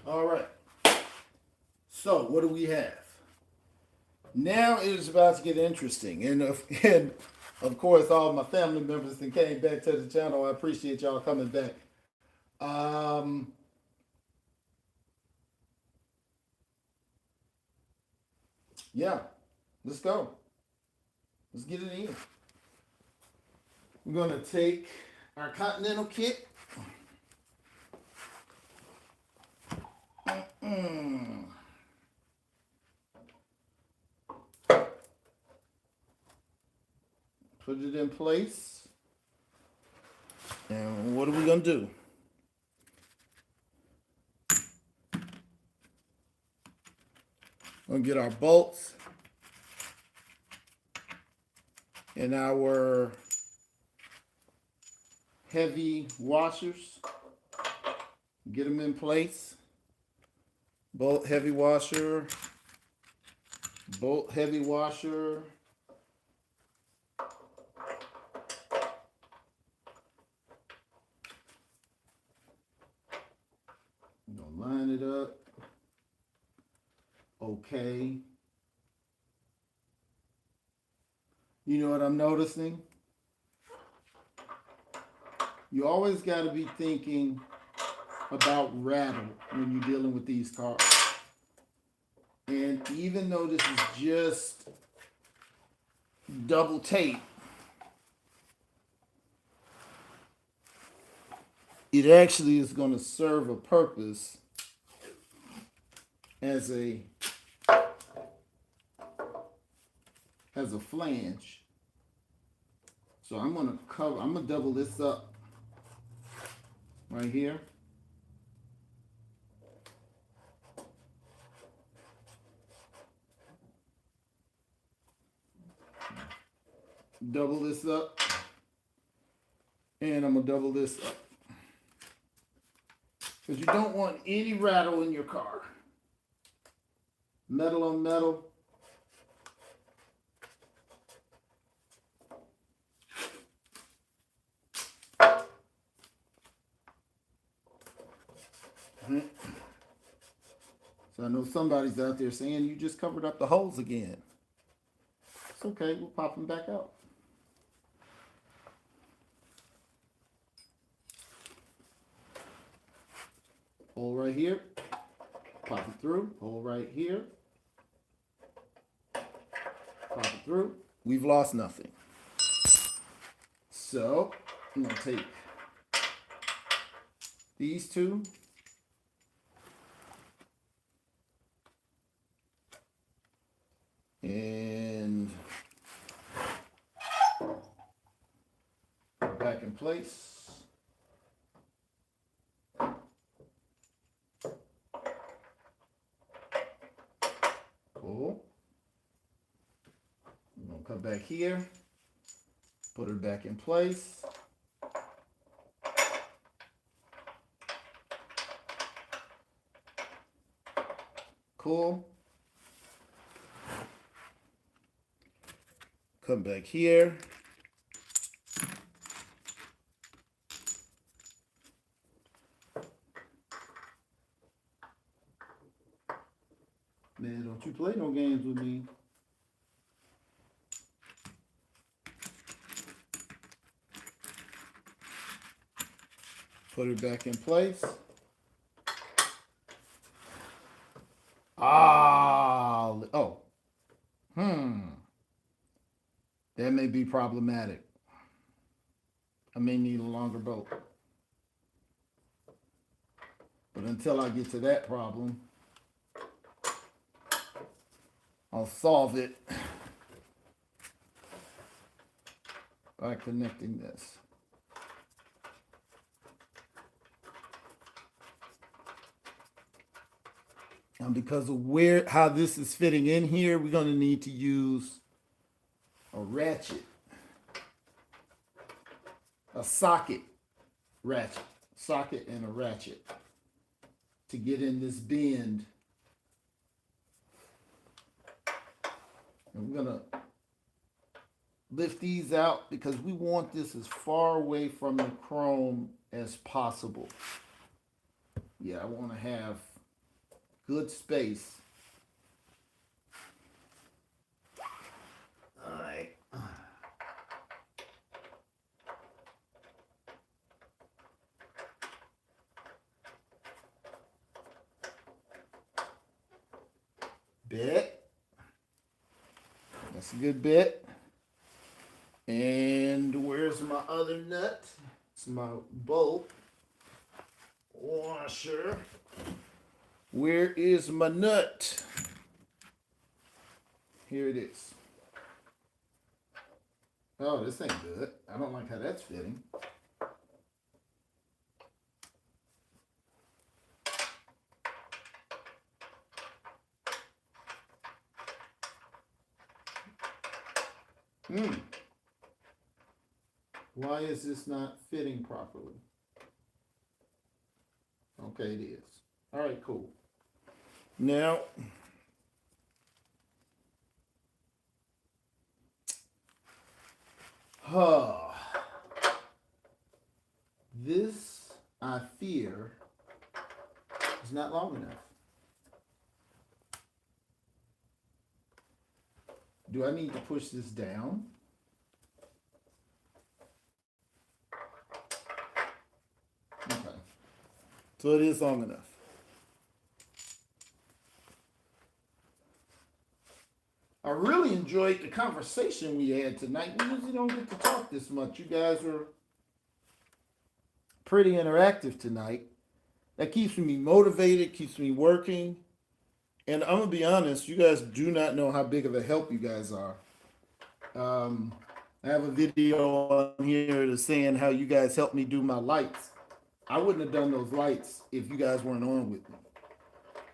All right. So what do we have? Now it is about to get interesting, and of course, all my family members that came back to the channel, I appreciate y'all coming back. Um, yeah, let's go. Let's get it in. We're gonna take our Continental kit. Mm. Put it in place. And what are we gonna do? We're gonna get our bolts and our heavy washers. Get them in place. Bolt heavy washer. Bolt heavy washer. Gonna line it up. Okay. You know what I'm noticing? You always got to be thinking about rattle when you're dealing with these cars. And even though this is just double tape, it actually is going to serve a purpose as a flange. So I'm going to double this up right here. Double this up. And I'm going to double this up. Because you don't want any rattle in your car. Metal on metal. So I know somebody's out there saying you just covered up the holes again. It's okay, we'll pop them back out. Hole right here, pop it through. Hole right here, pop it through. We've lost nothing. So I'm gonna take these two. And back in place. Cool. I'm gonna come back here, put her back in place. Cool. Come back here. Man, don't you play no games with me. Put it back in place. Oh. That may be problematic. I may need a longer bolt. But until I get to that problem, I'll solve it by connecting this. And because of how this is fitting in here, we're going to need to use a ratchet, a socket and a ratchet to get in this bend. And we're going to lift these out because we want this as far away from the chrome as possible. Yeah, I want to have good space. All right. Bit. That's a good bit. And where's my other nut? It's my bolt washer. Where is my nut? Here it is. Oh, this ain't good. I don't like how that's fitting. Why is this not fitting properly? Okay, it is. All right, cool. Now, this, I fear, is not long enough. Do I need to push this down? Okay. So it is long enough. I really enjoyed the conversation we had tonight. We usually don't get to talk this much. You guys are pretty interactive tonight. That keeps me motivated, keeps me working. And I'm going to be honest, you guys do not know how big of a help you guys are. I have a video on here that's saying how you guys helped me do my lights. I wouldn't have done those lights if you guys weren't on with me.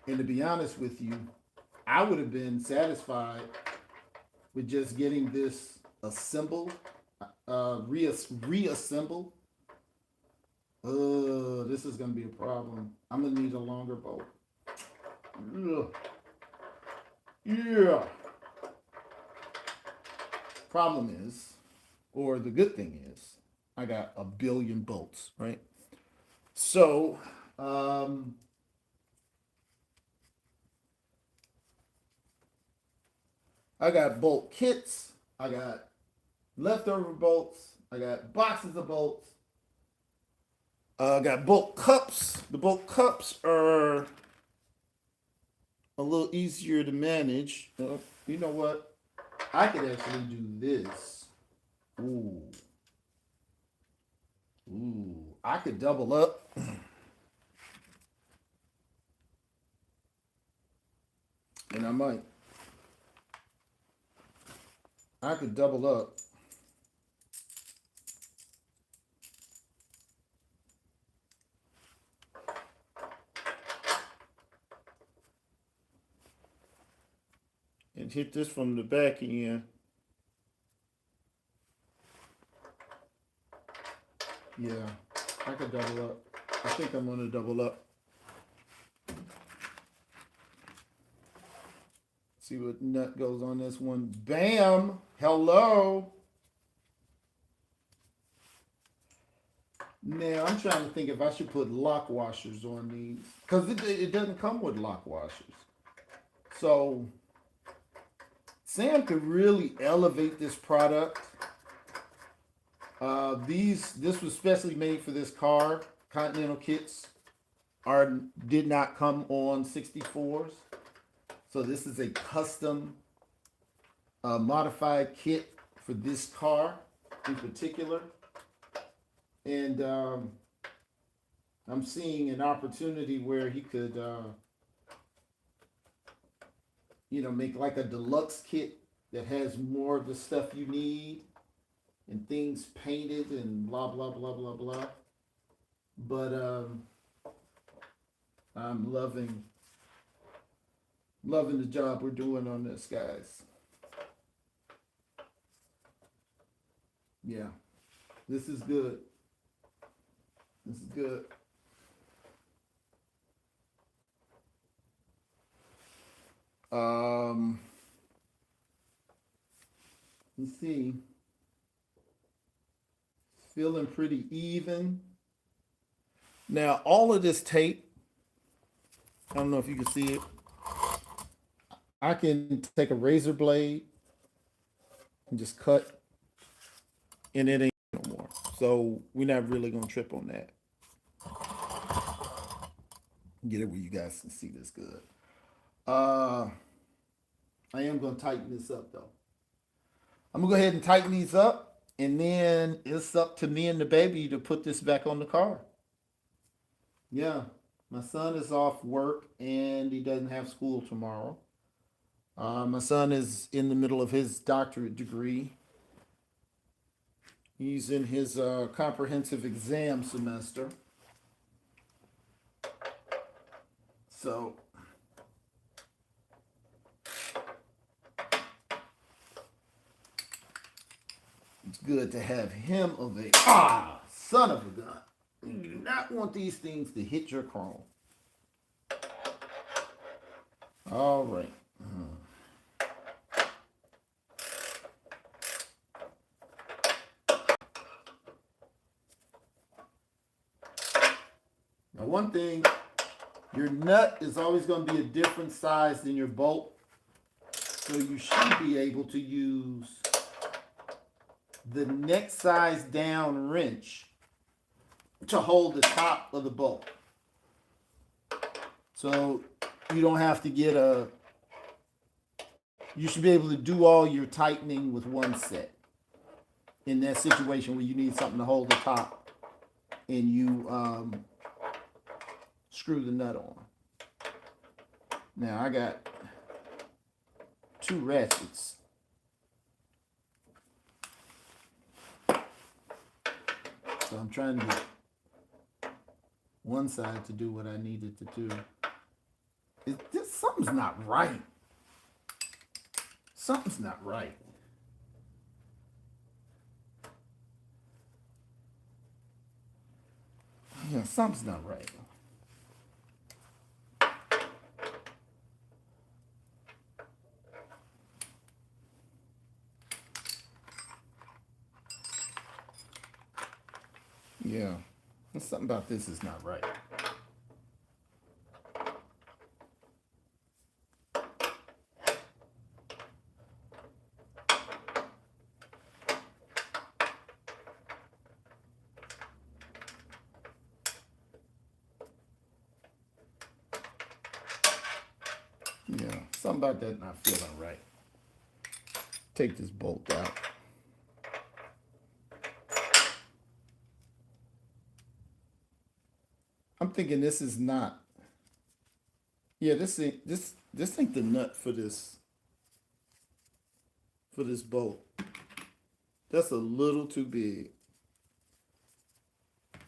And to be honest with you, I would have been satisfied with just getting this assembled, reassembled. This is going to be a problem. I'm going to need a longer bolt. Yeah. Problem is, or the good thing is, I got a billion bolts, right? So, I got bolt kits, I got leftover bolts, I got boxes of bolts, I got bolt cups. The bolt cups are a little easier to manage. You know what? I could actually do this. Ooh. I could double up. And I might. I could double up. And hit this from the back end. Yeah, I could double up. I think I'm going to double up. See what nut goes on this one. Bam! Hello! Now, I'm trying to think if I should put lock washers on these. Because it doesn't come with lock washers. So, Sam could really elevate this product. This was specially made for this car. Continental kits did not come on 64s. So this is a custom modified kit for this car in particular. And I'm seeing an opportunity where he could, make like a deluxe kit that has more of the stuff you need and things painted and blah, blah, blah, blah, blah. But I'm loving the job we're doing on this, guys. Yeah, this is good. This is good. Let's see. Feeling pretty even. Now, all of this tape I don't know if you can see it. I can take a razor blade and just cut, and it ain't no more. So we're not really gonna trip on that. Get it where you guys can see this good. Uh, I am gonna tighten this up though. I'm gonna go ahead and tighten these up, and then it's up to me and the baby to put this back on the car. Yeah, my son is off work and he doesn't have school tomorrow. My son is in the middle of his doctorate degree. He's in his comprehensive exam semester. So it's good to have him available. Ah, son of a gun. You do not want these things to hit your chrome. All right. Now, one thing, your nut is always going to be a different size than your bolt. So you should be able to use the next size down wrench to hold the top of the bolt. So you don't have to get a, you should be able to do all your tightening with one set. In that situation where you need something to hold the top and you screw the nut on. Now I got 2 ratchets. So I'm trying to get one side to do what I needed to do. Something's not right. Something's not right. Yeah, something's not right. Yeah, something about this is not right. Yeah, something about that not feeling right. Take this bolt out. I'm thinking this is not. Yeah, this ain't the nut for this bolt. That's a little too big.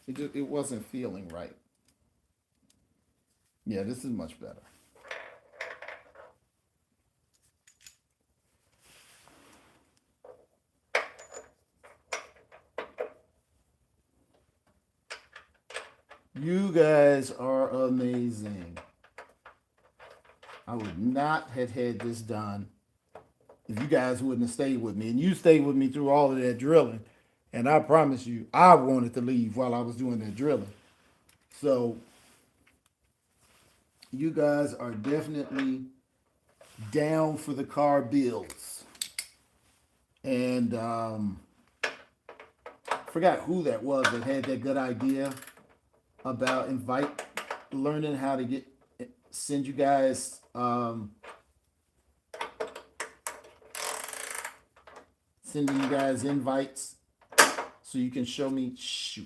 It wasn't feeling right. Yeah, this is much better. You guys are amazing. I would not have had this done if you guys wouldn't have stayed with me. And you stayed with me through all of that drilling. And I promise you, I wanted to leave while I was doing that drilling. So you guys are definitely down for the car builds. And forgot who that was that had that good idea about learning how to send you guys sending you guys invites so you can show me so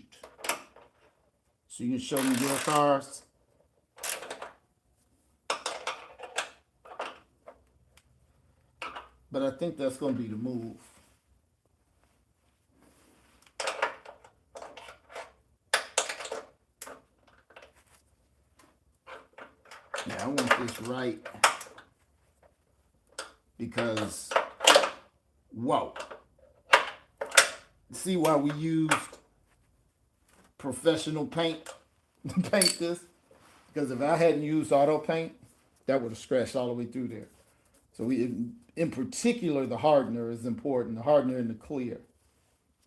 you can show me your cars. But I think that's going to be the move. Yeah, I want this right because, whoa. See why we used professional paint to paint this? Because if I hadn't used auto paint, that would have scratched all the way through there. So in particular, the hardener is important. The hardener in the clear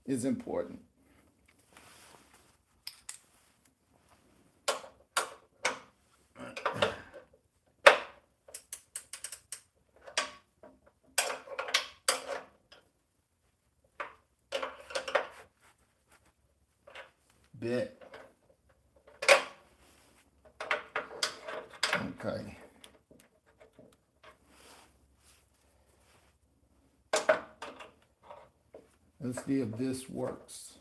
is important. Bet. Okay. Let's see if this works.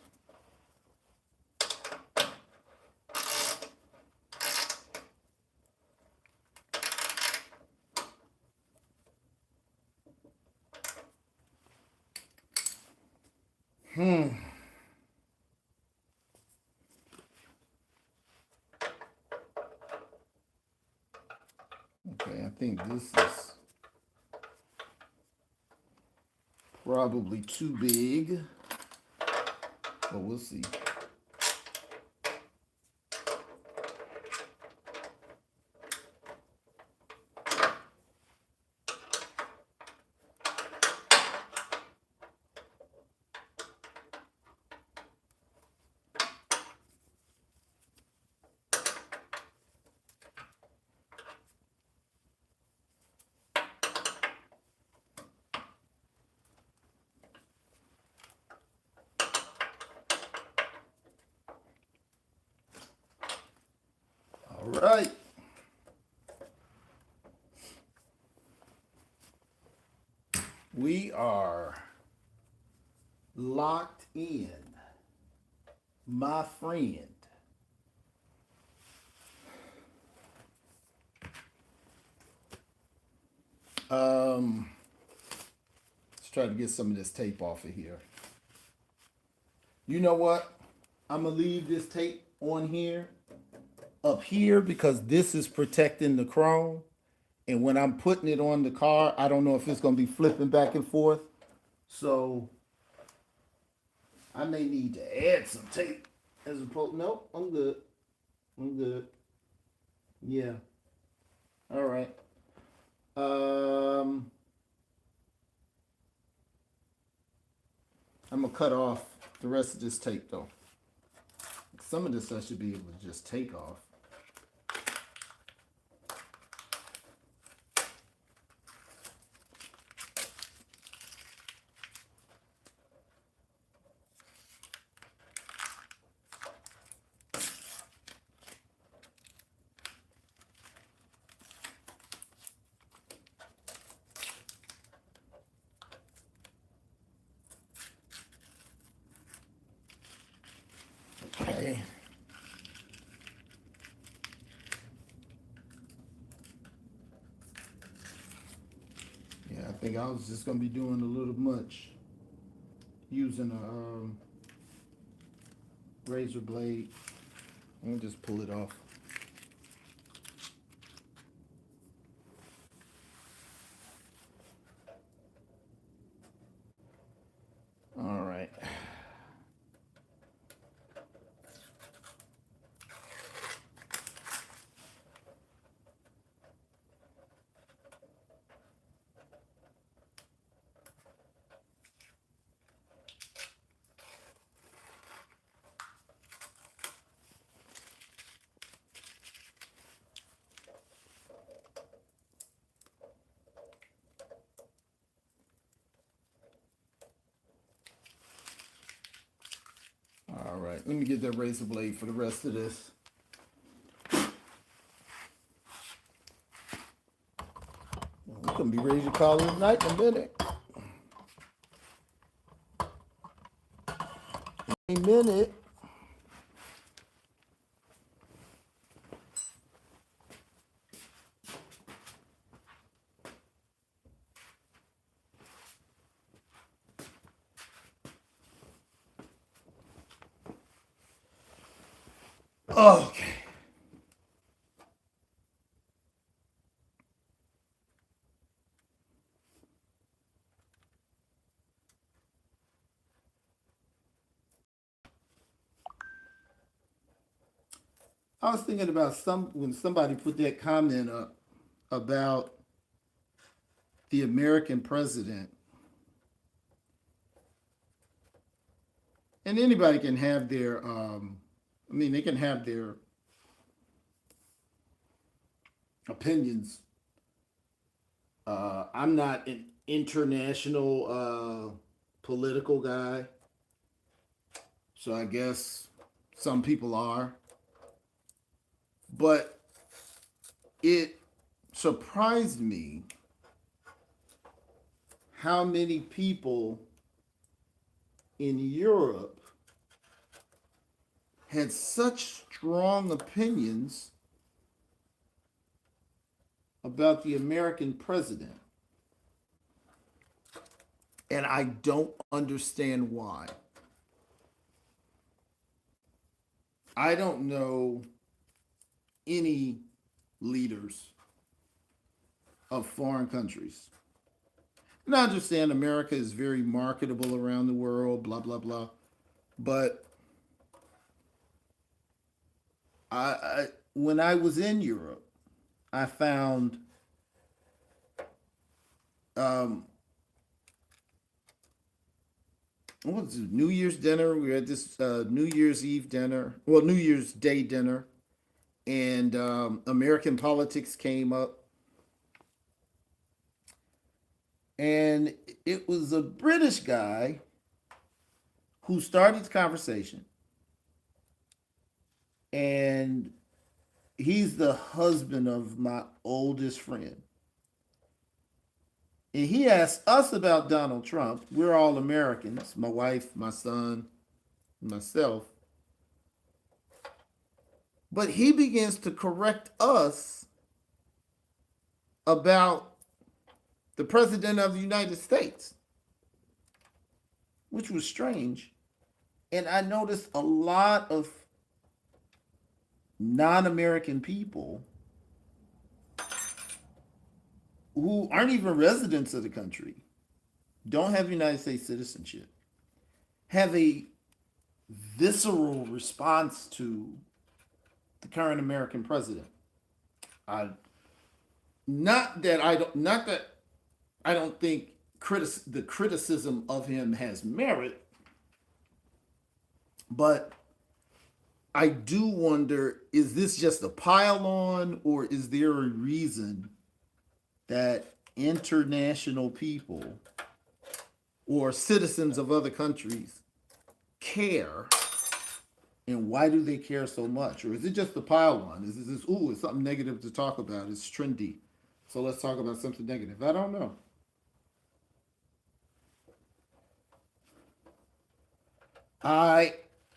Okay, I think this is probably too big, but we'll see. All right. We are locked in, my friend. Let's try to get some of this tape off of here. You know what? I'm gonna leave this tape on here, up here, because this is protecting the chrome. And when I'm putting it on the car, I don't know if it's gonna be flipping back and forth. So I may need to add some tape as opposed. Nope, I'm good. I'm good. Yeah. All right. I'm gonna cut off the rest of this tape though. Some of this I should be able to just take off. Okay. Yeah, I think I was just gonna be doing a little much using a razor blade. Let me just pull it off. All right. All right, let me get that razor blade for the rest of this. We're gonna be ready to call it a night in a minute. A minute. Okay. I was thinking about when somebody put that comment up about the American president, and anybody can have their, I mean, they can have their opinions. I'm not an international political guy, so I guess Some people are. But it surprised me how many people in Europe had such strong opinions about the American president. And I don't understand why. I don't know any leaders of foreign countries. And I understand America is very marketable around the world, blah, blah, blah. But when I was in Europe, I found um, what was it, New Year's dinner. We had this New Year's Eve dinner, well, New Year's Day dinner, and American politics came up. And it was a British guy who started the conversation. And he's the husband of my oldest friend. And he asked us about Donald Trump. We're all Americans, my wife, my son, myself. But he begins to correct us about the president of the United States, which was strange. And I noticed a lot of non American people who aren't even residents of the country, don't have United States citizenship, have a visceral response to the current American president. I not that I don't think the criticism of him has merit, but I do wonder, is this just a pile on, or is there a reason that international people or citizens of other countries care? And why do they care so much? Or is it just a pile on? Is this, ooh, it's something negative to talk about? It's trendy. So let's talk about something negative. I don't know. I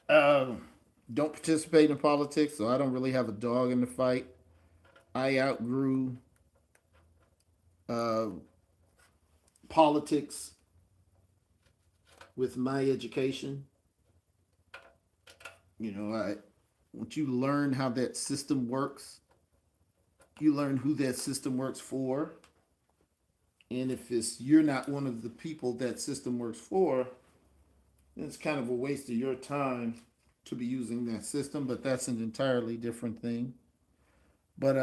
don't participate in politics, so I don't really have a dog in the fight. I outgrew uh, politics with my education. You know, once you learn how that system works, you learn who that system works for. And if you're not one of the people that system works for, then it's kind of a waste of your time to be using that system, but that's an entirely different thing. But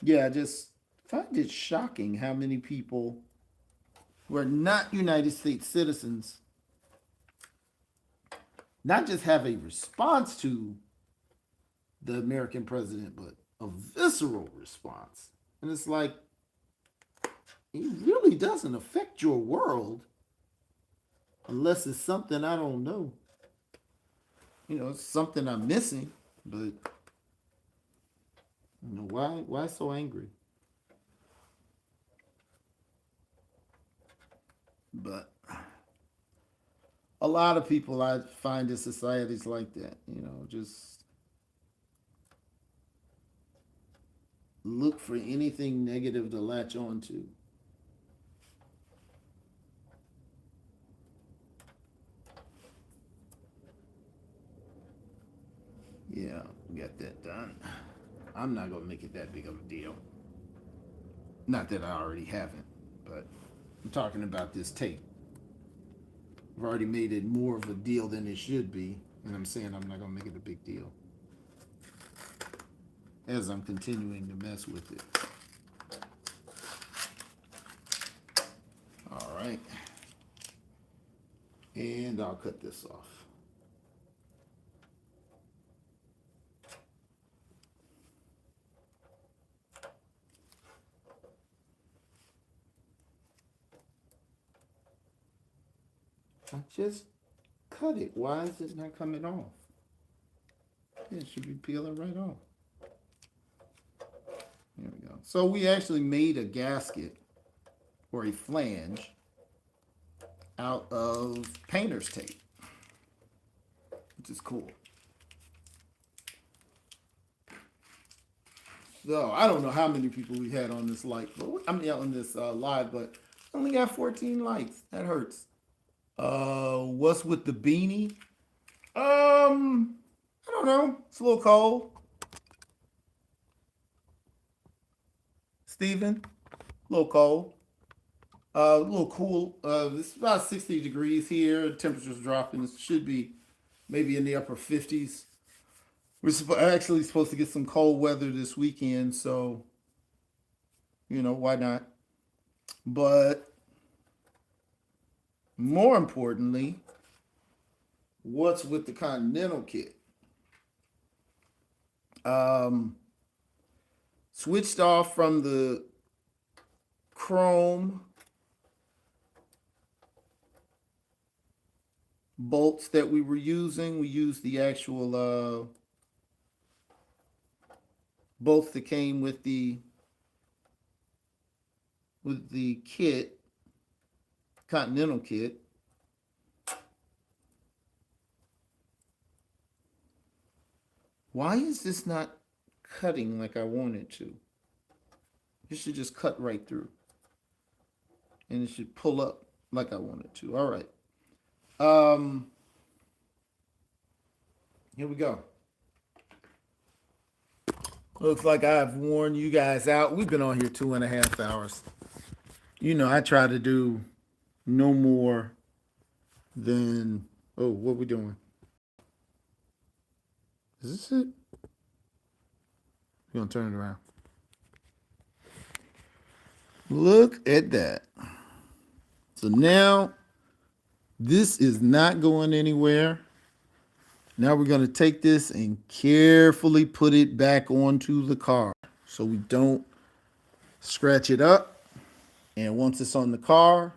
yeah, I just find it shocking how many people who are not United States citizens not just have a response to the American president, but a visceral response. And it's like, it really doesn't affect your world unless it's something I don't know. You know, it's something I'm missing, but you know, why so angry? But a lot of people I find in societies like that, you know, just look for anything negative to latch on to. Yeah, got that done. I'm not gonna make it that big of a deal. Not that I already haven't, but I'm talking about this tape. I've already made it more of a deal than it should be, and I'm saying I'm not gonna make it a big deal as I'm continuing to mess with it. All right, and I'll cut this off. I just cut it. Why is it not coming off? It should be peeling right off. There we go. So we actually made a gasket or a flange out of painter's tape, which is cool. So I don't know how many people we had on this on this live, but I only got 14 likes. That hurts. What's with the beanie? I don't know. It's a little cold. Steven, a little cold. A little cool. It's about 60 degrees here. Temperature's dropping. It should be maybe in the upper 50s. We're actually supposed to get some cold weather this weekend, so, why not? But more importantly, what's with the Continental kit? Switched off from the chrome bolts that we were using. We used the actual bolts that came with the kit, Continental kit. Why is this not cutting like I want it to? It should just cut right through. And it should pull up like I want it to. All right. Here we go. Looks like I've worn you guys out. We've been on here 2.5 hours. I try to do no more than, what are we doing? Is this it? We're going to turn it around. Look at that. So now this is not going anywhere. Now we're going to take this and carefully put it back onto the car so we don't scratch it up. And once it's on the car,